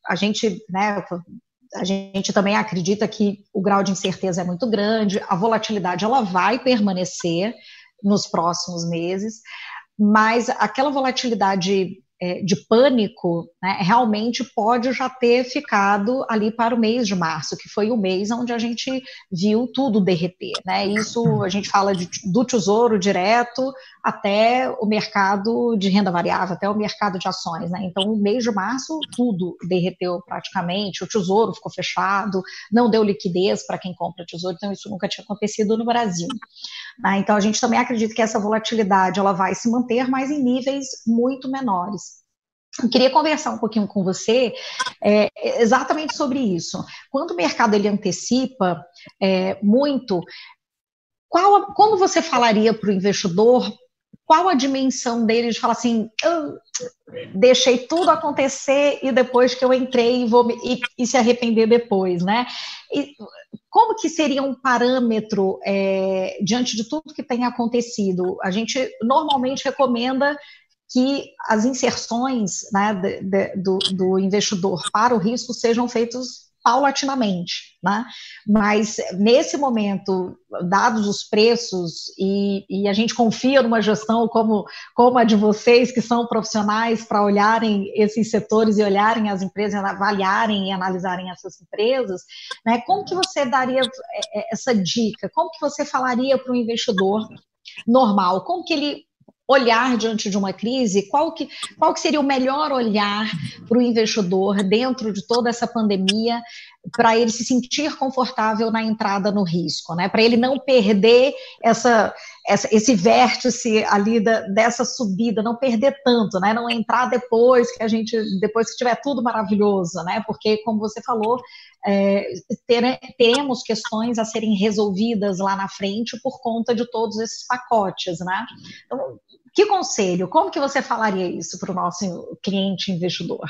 a gente, né? A gente também acredita que o grau de incerteza é muito grande, a volatilidade ela vai permanecer nos próximos meses, mas aquela volatilidade de pânico, né, realmente pode já ter ficado ali para o mês de março, que foi o mês onde a gente viu tudo derreter, né? Isso a gente fala do tesouro direto até o mercado de renda variável, até o mercado de ações, né? Então, o mês de março, tudo derreteu praticamente, o tesouro ficou fechado, não deu liquidez para quem compra tesouro, então isso nunca tinha acontecido no Brasil. Então, a gente também acredita que essa volatilidade ela vai se manter, mas em níveis muito menores. Eu queria conversar um pouquinho com você exatamente sobre isso. Quando o mercado ele antecipa muito, como você falaria para o investidor, qual a dimensão dele de falar assim, eu deixei tudo acontecer e depois que eu entrei e se arrepender depois, né? E como que seria um parâmetro diante de tudo que tem acontecido? A gente normalmente recomenda que as inserções, né, do investidor para o risco sejam feitas paulatinamente, né? Mas nesse momento, dados os preços e a gente confia numa gestão como a de vocês, que são profissionais para olharem esses setores e olharem as empresas, avaliarem e analisarem essas empresas, né? Como que você daria essa dica? Como que você falaria para o investidor normal? Como que ele olhar diante de uma crise, qual que seria o melhor olhar para o investidor dentro de toda essa pandemia, para ele se sentir confortável na entrada no risco, né? Para ele não perder esse vértice ali dessa subida, não perder tanto, né? Não entrar depois que tiver tudo maravilhoso, né? Porque, como você falou, teremos questões a serem resolvidas lá na frente por conta de todos esses pacotes, né? Então, que conselho? Como que você falaria isso para o nosso cliente investidor?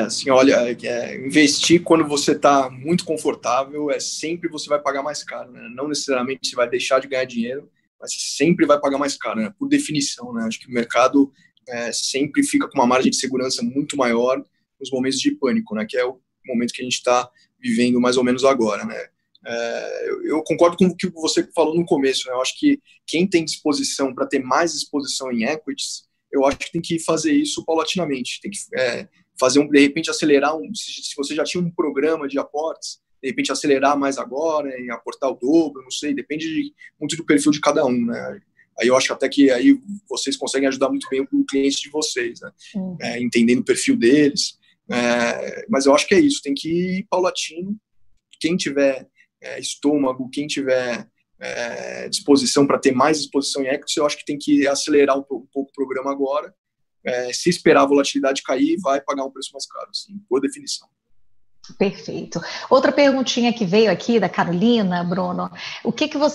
Assim, olha, investir quando você está muito confortável, sempre você vai pagar mais caro, né? Não necessariamente você vai deixar de ganhar dinheiro, mas sempre vai pagar mais caro, né? Por definição, né? Acho que o mercado sempre fica com uma margem de segurança muito maior nos momentos de pânico, né? Que é o momento que a gente está vivendo mais ou menos agora, né? Eu concordo com o que você falou no começo, né? Eu acho que quem tem disposição para ter mais exposição em equities, eu acho que tem que fazer isso paulatinamente, tem que fazer de repente acelerar, se você já tinha um programa de aportes, de repente acelerar mais agora, e aportar o dobro, não sei, depende muito do perfil de cada um, né? Aí eu acho até que aí vocês conseguem ajudar muito bem o cliente de vocês, né? Entendendo o perfil deles, mas eu acho que é isso, tem que ir paulatino, quem tiver estômago, quem tiver disposição para ter mais exposição em equities, eu acho que tem que acelerar um pouco o programa agora. Se esperar a volatilidade cair, vai pagar um preço mais caro, assim, por definição. Perfeito. Outra perguntinha que veio aqui da Carolina, Bruno,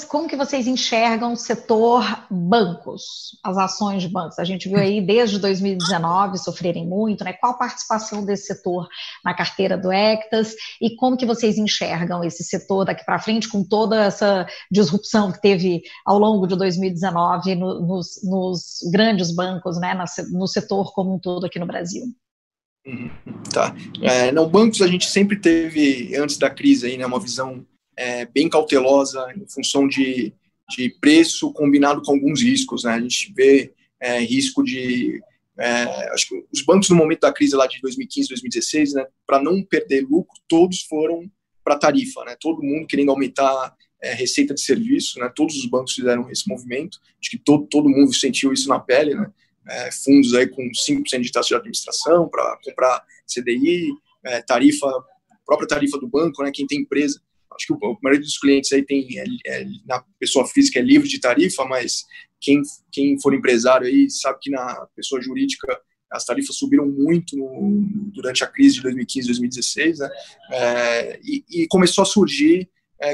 como que vocês enxergam o setor bancos, as ações de bancos? A gente viu aí desde 2019 sofrerem muito, né? Qual a participação desse setor na carteira do Ectas e como que vocês enxergam esse setor daqui para frente com toda essa disrupção que teve ao longo de 2019 nos grandes bancos, né? No setor como um todo aqui no Brasil? Tá. Não, bancos a gente sempre teve, antes da crise, aí, né, uma visão bem cautelosa em função de preço combinado com alguns riscos. Né? A gente vê risco de... acho que os bancos, no momento da crise lá de 2015, 2016, né, para não perder lucro, todos foram para tarifa. Né? Todo mundo querendo aumentar receita de serviço. Né? Todos os bancos fizeram esse movimento. Acho que todo mundo sentiu isso na pele, né? Fundos aí com 5% de taxa de administração para comprar CDI, própria tarifa do banco, né, quem tem empresa. Acho que a maioria dos clientes aí tem, na pessoa física é livre de tarifa, mas quem for empresário aí sabe que na pessoa jurídica as tarifas subiram muito durante a crise de 2015, 2016, né, e começou a surgir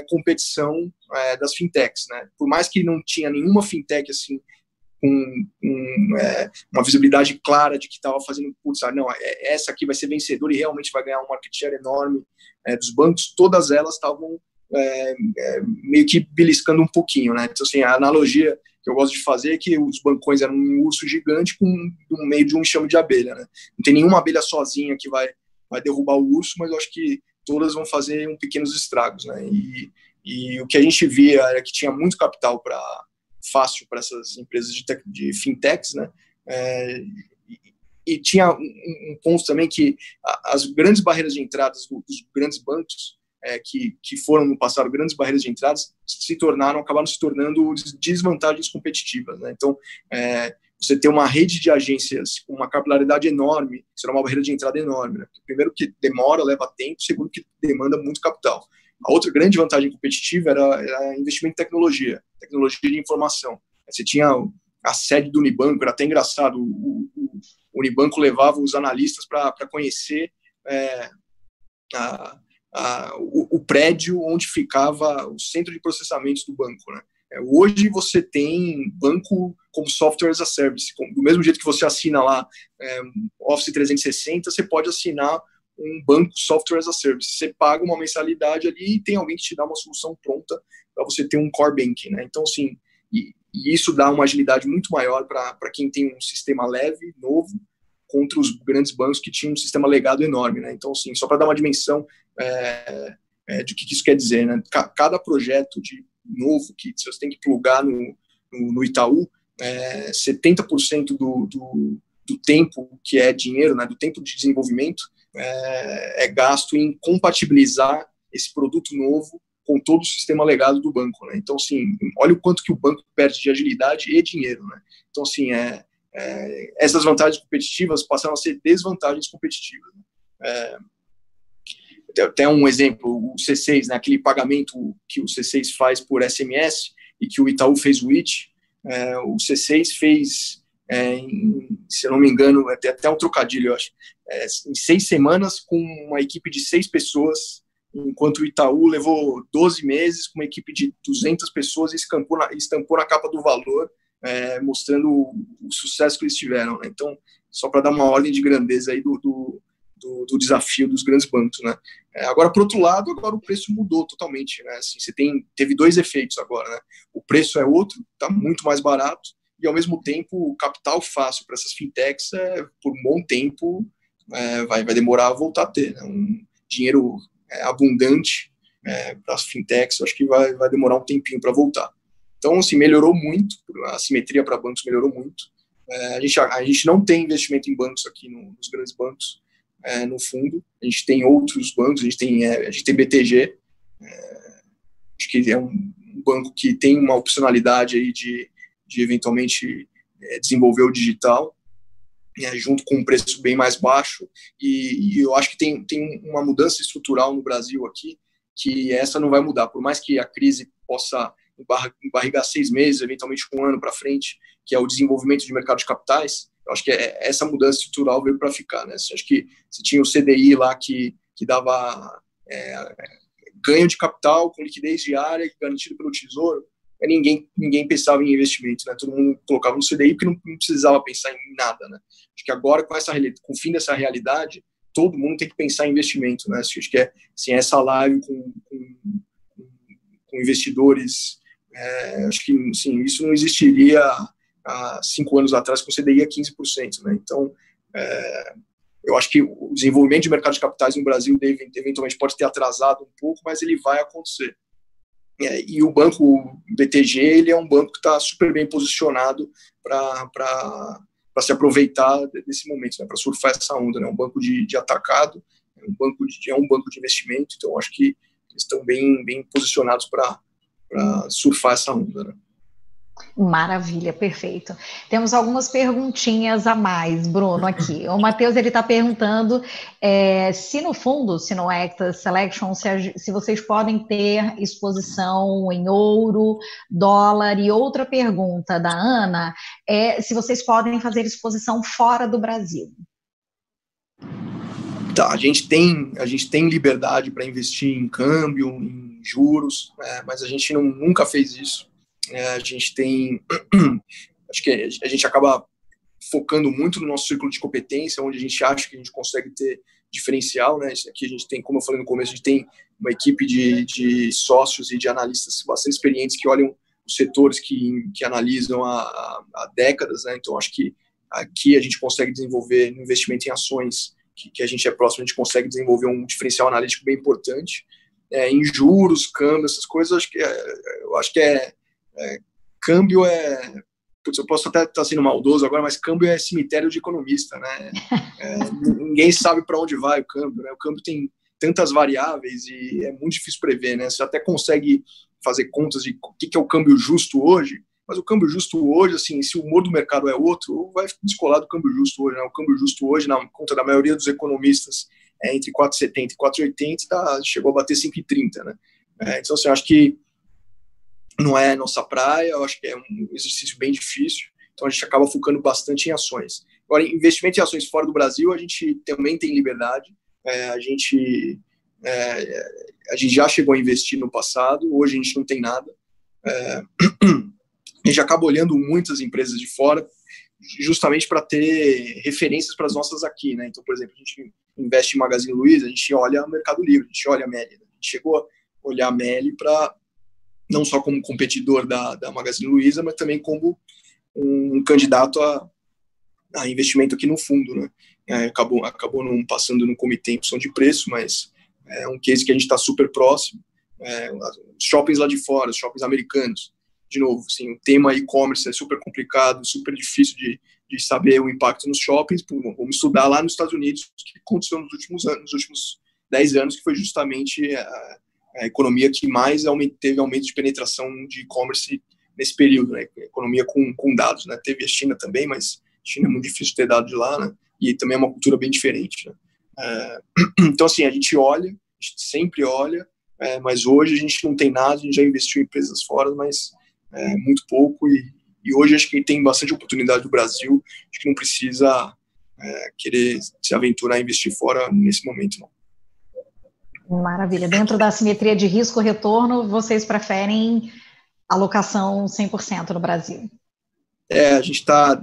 competição das fintechs. Né, por mais que não tinha nenhuma fintech assim, com uma visibilidade clara de que estava fazendo, essa aqui vai ser vencedora e realmente vai ganhar um market share enorme dos bancos, todas elas estavam meio que beliscando um pouquinho, né? Então, assim, a analogia que eu gosto de fazer é que os bancões eram um urso gigante no meio de um enxame de abelha, né? Não tem nenhuma abelha sozinha que vai derrubar o urso, mas eu acho que todas vão fazer pequenos estragos, né? E o que a gente via era que tinha muito capital fácil para essas empresas de fintechs, né? E tinha um ponto também que as grandes barreiras de entrada dos grandes bancos, que foram no passado grandes barreiras de entrada, acabaram se tornando desvantagens competitivas. Né? Então, você ter uma rede de agências com uma capilaridade enorme será uma barreira de entrada enorme. Né? Primeiro que demora, leva tempo, segundo que demanda muito capital. A outra grande vantagem competitiva era investimento em tecnologia de informação. Você tinha a sede do Unibanco, era até engraçado, o Unibanco levava os analistas para conhecer o prédio onde ficava o centro de processamentos do banco. Né? Hoje você tem banco como software as a service, do mesmo jeito que você assina lá Office 360, você pode assinar um banco software as a service. Você paga uma mensalidade ali e tem alguém que te dá uma solução pronta para você ter um core banking, né? Então, assim, e isso dá uma agilidade muito maior para quem tem um sistema leve, novo, contra os grandes bancos que tinham um sistema legado enorme, né? Então, assim, só para dar uma dimensão de que isso quer dizer, né? Cada projeto novo que você tem que plugar no Itaú, 70% do tempo que é dinheiro, né, do tempo de desenvolvimento, é gasto em compatibilizar esse produto novo com todo o sistema legado do banco. Né? Então, assim, olha o quanto que o banco perde de agilidade e dinheiro. Né? Então, assim, essas vantagens competitivas passaram a ser desvantagens competitivas. Né? Até um exemplo, o C6, né, aquele pagamento que o C6 faz por SMS e que o Itaú fez o IT, o C6 fez, se eu não me engano, até um trocadilho, eu acho, em 6 semanas com uma equipe de 6 pessoas, enquanto o Itaú levou 12 meses com uma equipe de 200 pessoas e estampou na capa do Valor, mostrando o sucesso que eles tiveram. Né? Então, só para dar uma ordem de grandeza aí do desafio dos grandes bancos. Né? Agora, por outro lado, agora o preço mudou totalmente. Né? Assim, teve 2 efeitos agora. Né? O preço é outro, está muito mais barato, e, ao mesmo tempo, o capital fácil para essas fintechs, por um bom tempo, vai demorar a voltar a ter. Né? Um dinheiro abundante para as fintechs, acho que vai demorar um tempinho para voltar. Então, assim, melhorou muito, a simetria para bancos melhorou muito. A gente não tem investimento em bancos aqui nos grandes bancos, no fundo. A gente tem outros bancos, a gente tem BTG, acho que é um banco que tem uma opcionalidade aí de eventualmente desenvolver o digital, junto com um preço bem mais baixo, e eu acho que tem uma mudança estrutural no Brasil aqui, que essa não vai mudar, por mais que a crise possa embarrigar 6 meses, eventualmente 1 ano para frente, que é o desenvolvimento de mercado de capitais. Eu acho que essa mudança estrutural veio para ficar. Né? Acho que você tinha o CDI lá que que dava ganho de capital com liquidez diária garantido pelo Tesouro, ninguém pensava em investimento, né? Todo mundo colocava no CDI porque não precisava pensar em nada, né? Acho que agora, com o fim dessa realidade, todo mundo tem que pensar em investimento, né? Acho que assim, essa live com investidores, acho que sim, isso não existiria há 5 anos atrás com CDI a 15%, né? Então, eu acho que o desenvolvimento de mercado de capitais no Brasil eventualmente pode ter atrasado um pouco, mas ele vai acontecer. E o banco BTG, ele é um banco que está super bem posicionado para se aproveitar desse momento, né, para surfar essa onda, né, um banco de atacado, é um banco de investimento, então acho que eles estão bem posicionados para surfar essa onda, né. Maravilha, perfeito. Temos algumas perguntinhas a mais, Bruno, aqui. O Matheus, ele está perguntando se no fundo, se no Active Selection, se vocês podem ter exposição em ouro, dólar, e outra pergunta da Ana se vocês podem fazer exposição fora do Brasil. Tá, a gente tem liberdade para investir em câmbio, em juros, mas a gente nunca fez isso. A gente acho que a gente acaba focando muito no nosso círculo de competência, onde a gente acha que a gente consegue ter diferencial, né? Aqui a gente tem, como eu falei no começo, a gente tem uma equipe de sócios e de analistas bastante experientes que olham os setores que analisam há décadas, né? Então acho que aqui a gente consegue desenvolver no investimento em ações que a gente é próximo, a gente consegue desenvolver um diferencial analítico bem importante. Em juros, câmbio, essas coisas, eu acho que câmbio putz, eu posso até estar sendo maldoso agora, mas câmbio é cemitério de economista, né? Ninguém sabe para onde vai o câmbio, né? O câmbio tem tantas variáveis e é muito difícil prever, né? Você até consegue fazer contas de o que é o câmbio justo hoje, mas o câmbio justo hoje, assim, se o humor do mercado é outro, vai descolar do câmbio justo hoje, né? O câmbio justo hoje, na conta da maioria dos economistas, entre 4,70 e 4,80, chegou a bater 5,30, né? Então, assim, eu acho que não é nossa praia, eu acho que é um exercício bem difícil, então a gente acaba focando bastante em ações. Agora, investimento em ações fora do Brasil, a gente também tem liberdade, a gente já chegou a investir no passado, hoje a gente não tem nada, a gente acaba olhando muitas empresas de fora, justamente para ter referências para as nossas aqui, né? Então, por exemplo, a gente investe em Magazine Luiza, a gente olha o Mercado Livre, a gente olha a Meli, a gente chegou a olhar a Meli para não só como competidor da Magazine Luiza, mas também como um candidato a investimento aqui no fundo, né? Acabou não passando no comitê em função de preço, mas é um case que a gente está super próximo. Os shoppings lá de fora, os shoppings americanos, de novo, assim, o tema e-commerce é super complicado, super difícil de saber o impacto nos shoppings. Vamos estudar lá nos Estados Unidos o que aconteceu nos últimos 10 anos, que foi justamente a economia que mais teve aumento de penetração de e-commerce nesse período, né? Economia com dados, né? Teve a China também, mas a China é muito difícil ter dados de lá, né? E também é uma cultura bem diferente, né? Então, assim, a gente sempre olha, mas hoje a gente não tem nada, a gente já investiu em empresas fora, mas muito pouco, e hoje acho que tem bastante oportunidade no Brasil, acho que não precisa querer se aventurar a investir fora nesse momento, não. Maravilha. Dentro da simetria de risco-retorno, vocês preferem alocação 100% no Brasil? A gente está,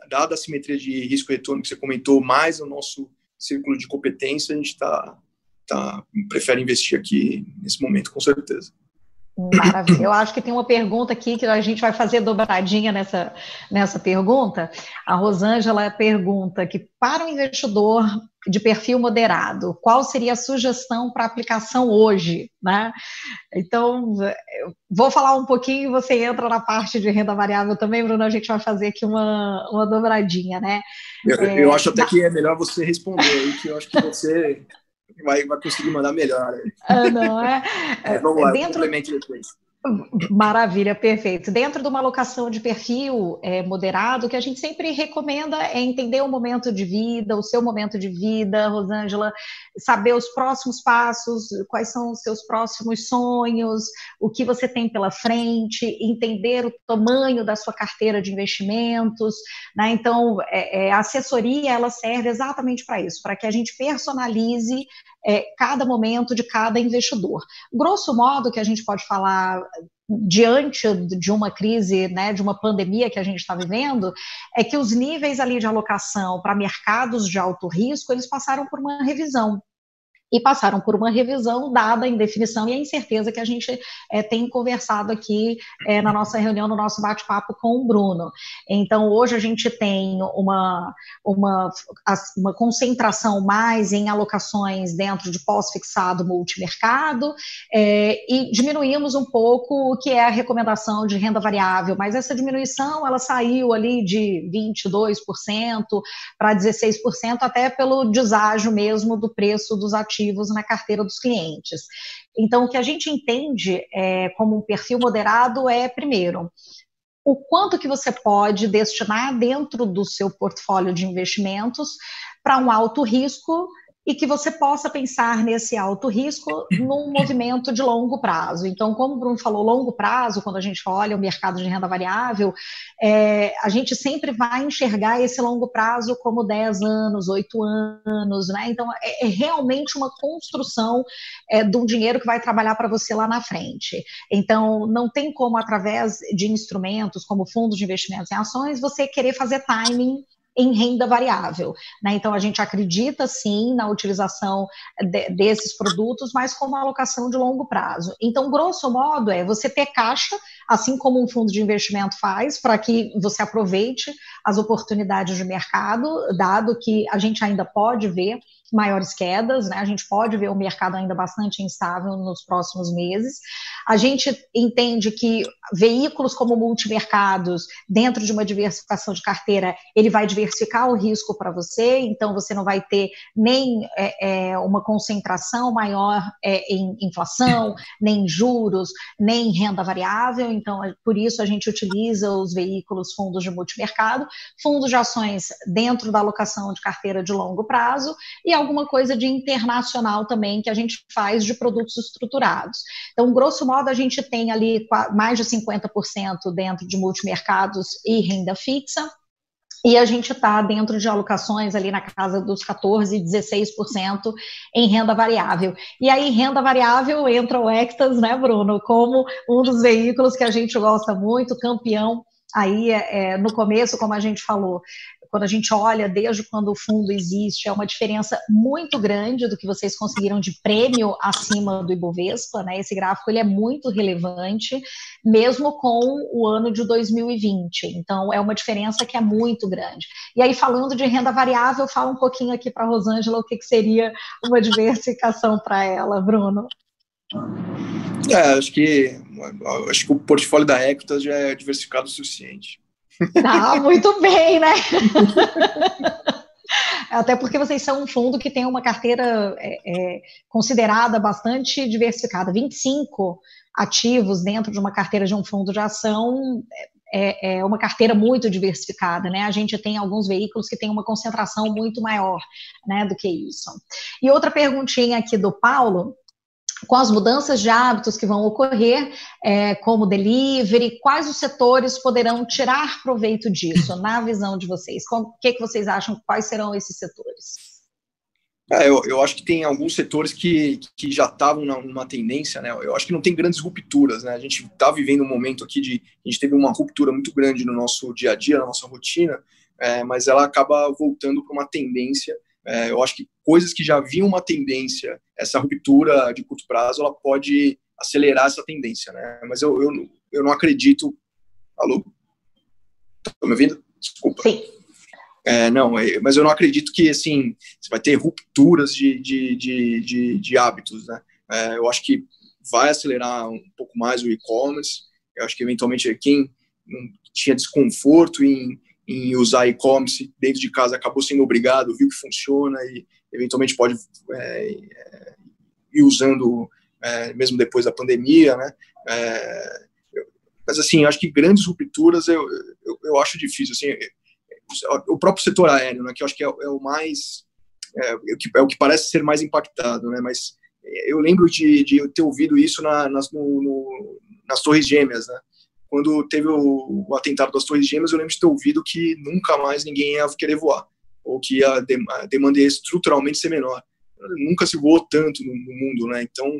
dada a simetria de risco-retorno que você comentou, mais o nosso círculo de competência, a gente prefere investir aqui nesse momento, com certeza. Maravilha. Eu acho que tem uma pergunta aqui que a gente vai fazer dobradinha nessa pergunta. A Rosângela pergunta que, para um investidor de perfil moderado, qual seria a sugestão para aplicação hoje, né? Então, eu vou falar um pouquinho e você entra na parte de renda variável também, Bruno, a gente vai fazer aqui uma dobradinha, né? Eu acho até que é melhor você responder aí, que eu acho que você vai conseguir mandar melhor. Não é? Vamos lá, complemente depois. Maravilha, perfeito. Dentro de uma alocação de perfil moderado, o que a gente sempre recomenda é entender o momento de vida, o seu momento de vida, Rosângela, saber os próximos passos, quais são os seus próximos sonhos, o que você tem pela frente, entender o tamanho da sua carteira de investimentos, né? Então, a assessoria, ela serve exatamente para isso, para que a gente personalize cada momento de cada investidor. Grosso modo, que a gente pode falar diante de uma crise, né, de uma pandemia que a gente está vivendo, é que os níveis ali de alocação para mercados de alto risco, eles passaram por uma revisão. E passaram por uma revisão dada a indefinição e a incerteza que a gente tem conversado aqui na nossa reunião, no nosso bate-papo com o Bruno. Então, hoje a gente tem uma concentração mais em alocações dentro de pós-fixado multimercado e diminuímos um pouco o que é a recomendação de renda variável, mas essa diminuição, ela saiu ali de 22% para 16%, até pelo deságio mesmo do preço dos ativos na carteira dos clientes. Então, o que a gente entende como um perfil moderado é, primeiro, o quanto que você pode destinar dentro do seu portfólio de investimentos para um alto risco e que você possa pensar nesse alto risco num movimento de longo prazo. Então, como o Bruno falou, longo prazo, quando a gente olha o mercado de renda variável, a gente sempre vai enxergar esse longo prazo como 10 anos, 8 anos, né? Então, é realmente uma construção de um dinheiro que vai trabalhar para você lá na frente. Então, não tem como, através de instrumentos como fundos de investimentos em ações, você querer fazer timing em renda variável, né? Então, a gente acredita, sim, na utilização desses produtos, mas como alocação de longo prazo. Então, grosso modo, você ter caixa, assim como um fundo de investimento faz, para que você aproveite as oportunidades de mercado, dado que a gente ainda pode ver maiores quedas, né? A gente pode ver o mercado ainda bastante instável nos próximos meses. A gente entende que veículos como multimercados, dentro de uma diversificação de carteira, ele vai diversificar o risco para você, então você não vai ter nem uma concentração maior em inflação, nem em juros, nem em renda variável, então por isso a gente utiliza os veículos fundos de multimercado, fundos de ações dentro da alocação de carteira de longo prazo e alguma coisa de internacional também que a gente faz de produtos estruturados. Então, grosso modo, a gente tem ali mais de 50% dentro de multimercados e renda fixa, e a gente está dentro de alocações ali na casa dos 14%, 16% em renda variável. E aí, renda variável, entra o Ectas, né, Bruno, como um dos veículos que a gente gosta muito, campeão. Aí, no começo, como a gente falou, quando a gente olha desde quando o fundo existe, é uma diferença muito grande do que vocês conseguiram de prêmio acima do Ibovespa, né? Esse gráfico ele é muito relevante, mesmo com o ano de 2020. Então, é uma diferença que é muito grande. E aí, falando de renda variável, fala um pouquinho aqui para a Rosângela o que seria uma diversificação para ela, Bruno. Acho que o portfólio da Equitas já é diversificado o suficiente. Ah, muito bem, né? Até porque vocês são um fundo que tem uma carteira considerada bastante diversificada. 25 ativos dentro de uma carteira de um fundo de ação é uma carteira muito diversificada, né? A gente tem alguns veículos que têm uma concentração muito maior, né, do que isso. E outra perguntinha aqui do Paulo: com as mudanças de hábitos que vão ocorrer, como delivery, quais os setores poderão tirar proveito disso, na visão de vocês? O que vocês acham, quais serão esses setores? Eu acho que tem alguns setores que já estavam numa tendência, né? Eu acho que não tem grandes rupturas, né? A gente está vivendo um momento aqui a gente teve uma ruptura muito grande no nosso dia a dia, na nossa rotina, mas ela acaba voltando para uma tendência. Eu acho que coisas que já haviam uma tendência, essa ruptura de curto prazo, ela pode acelerar essa tendência, né? Mas eu não acredito... Alô? Tá me ouvindo? Desculpa. Sim. Mas eu não acredito que, assim, você vai ter rupturas de hábitos, né? Eu acho que vai acelerar um pouco mais o e-commerce. Eu acho que, eventualmente, quem não tinha desconforto em usar e-commerce dentro de casa acabou sendo obrigado, viu que funciona e eventualmente pode ir usando mesmo depois da pandemia, né? Mas assim, eu acho que grandes rupturas eu acho difícil. Assim, o próprio setor aéreo, né, que eu acho que é o mais o que parece ser mais impactado, né? Mas eu lembro de ter ouvido isso nas Torres Gêmeas, né? Quando teve o atentado das Torres Gêmeas, eu lembro de ter ouvido que nunca mais ninguém ia querer voar, ou que a demanda ia estruturalmente ser menor. nunca se voou tanto no mundo, né? Então,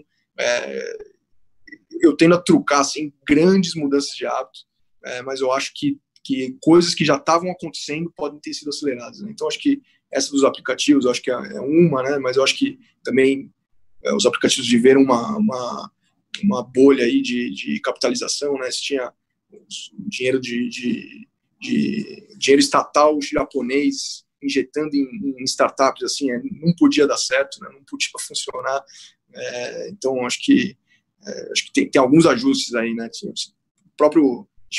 eu tendo a trucar, assim, grandes mudanças de hábito, mas eu acho que coisas que já estavam acontecendo podem ter sido aceleradas, né? Então, acho que essa dos aplicativos, eu acho que é uma, né? Mas eu acho que também os aplicativos viveram uma bolha aí de capitalização, né? Se tinha dinheiro dinheiro estatal japonês injetando em startups, assim, não podia dar certo, né? Não podia funcionar. Então, acho que tem alguns ajustes aí, né? A gente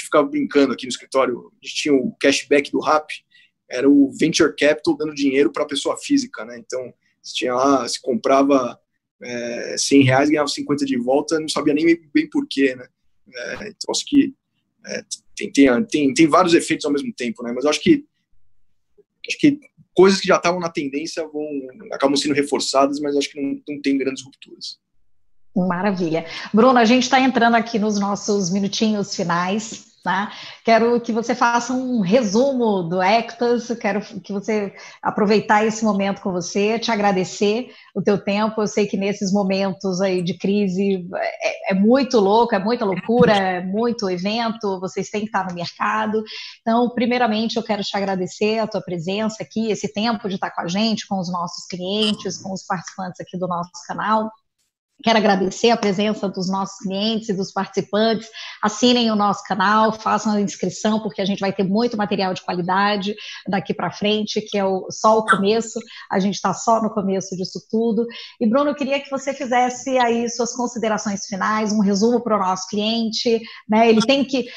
ficava brincando aqui no escritório, a gente tinha o cashback do Rappi, era o venture capital dando dinheiro para a pessoa física, né? Então, se comprava R$100, ganhava 50 de volta, não sabia nem bem porquê, né? Então, acho que tem vários efeitos ao mesmo tempo, né? Mas eu acho que coisas que já estavam na tendência acabam sendo reforçadas, mas acho que não tem grandes rupturas. Maravilha. Bruno, a gente está entrando aqui nos nossos minutinhos finais, tá? Quero que você faça um resumo do Ectas, quero que você aproveitar esse momento com você, te agradecer o teu tempo. Eu sei que nesses momentos aí de crise é muito louco, é muita loucura, é muito evento, vocês têm que estar no mercado. Então, primeiramente, eu quero te agradecer a tua presença aqui, esse tempo de estar com a gente, com os nossos clientes, com os participantes aqui do nosso canal. Quero agradecer a presença dos nossos clientes e dos participantes. Assinem o nosso canal, façam a inscrição, porque a gente vai ter muito material de qualidade daqui para frente, que é só o começo. A gente está só no começo disso tudo. E, Bruno, eu queria que você fizesse aí suas considerações finais, um resumo para o nosso cliente, né? Ele tem que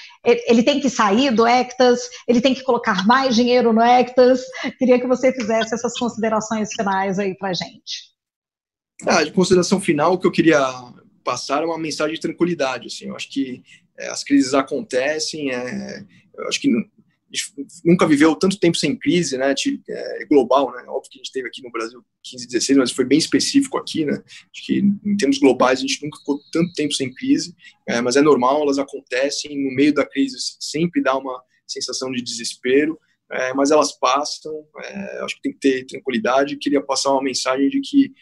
sair do Ectas, ele tem que colocar mais dinheiro no Ectas. Queria que você fizesse essas considerações finais aí para a gente. De consideração final, o que eu queria passar é uma mensagem de tranquilidade. Assim, eu acho que as crises acontecem, eu acho que a gente nunca viveu tanto tempo sem crise, né? Global, né? Óbvio que a gente teve aqui no Brasil 15, 16, mas foi bem específico aqui, né? Acho que em termos globais a gente nunca ficou tanto tempo sem crise, mas é normal, elas acontecem. No meio da crise sempre dá uma sensação de desespero, mas elas passam. Acho que tem que ter tranquilidade. Queria passar uma mensagem de que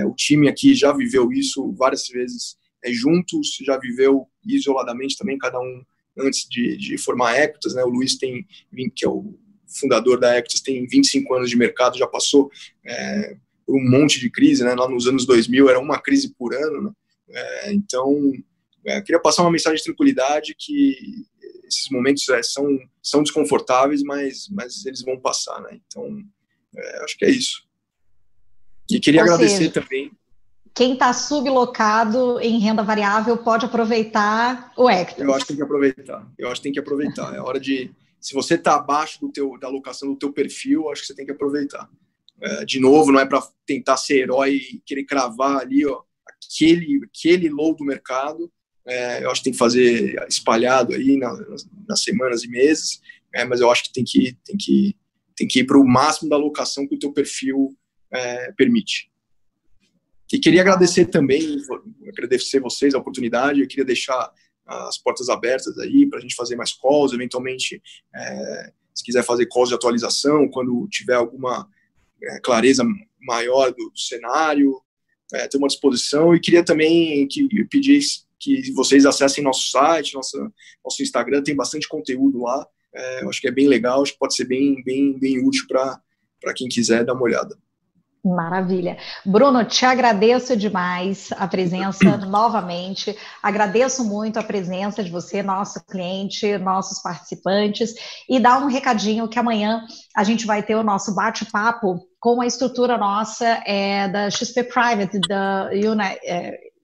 o time aqui já viveu isso várias vezes juntos, já viveu isoladamente também, cada um antes de formar a Ectas, né? O Luiz que é o fundador da Ectas, tem 25 anos de mercado, já passou por um monte de crise, né? Lá nos anos 2000 era uma crise por ano, né? Então, queria passar uma mensagem de tranquilidade, que esses momentos são desconfortáveis, mas eles vão passar, né? Então, acho que é isso. E queria agradecer também. Quem está sublocado em renda variável pode aproveitar o Ectas. Eu acho que tem que aproveitar. É hora de... Se você está abaixo da alocação do teu perfil, acho que você tem que aproveitar. De novo, não é para tentar ser herói e querer cravar ali aquele low do mercado. Eu acho que tem que fazer espalhado aí nas semanas e meses. Mas eu acho que tem que ir para o máximo da alocação que o teu perfil permite. E queria agradecer vocês a oportunidade. Eu queria deixar as portas abertas aí para a gente fazer mais calls, eventualmente, se quiser fazer calls de atualização, quando tiver alguma clareza maior do cenário, ter uma disposição. E queria também pedir que vocês acessem nosso site, nosso Instagram, tem bastante conteúdo lá. Eu acho que é bem legal, acho que pode ser bem útil para quem quiser dar uma olhada. Maravilha. Bruno, te agradeço demais a presença novamente, agradeço muito a presença de você, nosso cliente, nossos participantes, e dá um recadinho que amanhã a gente vai ter o nosso bate-papo com a estrutura nossa da XP Private, da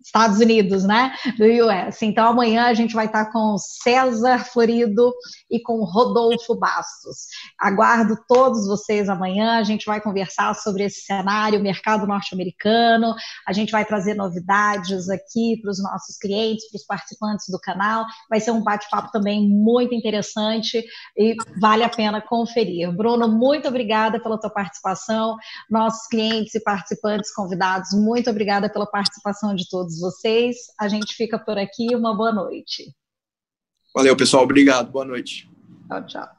Estados Unidos, né, do US. Então, amanhã a gente vai estar com o César Florido e com o Rodolfo Bastos. Aguardo todos vocês amanhã, a gente vai conversar sobre esse cenário, mercado norte-americano, a gente vai trazer novidades aqui para os nossos clientes, para os participantes do canal. Vai ser um bate-papo também muito interessante e vale a pena conferir. Bruno, muito obrigada pela tua participação. Nossos clientes e participantes convidados, muito obrigada pela participação de todos vocês. A gente fica por aqui. Uma boa noite. Valeu, pessoal. Obrigado. Boa noite. Tchau, tchau.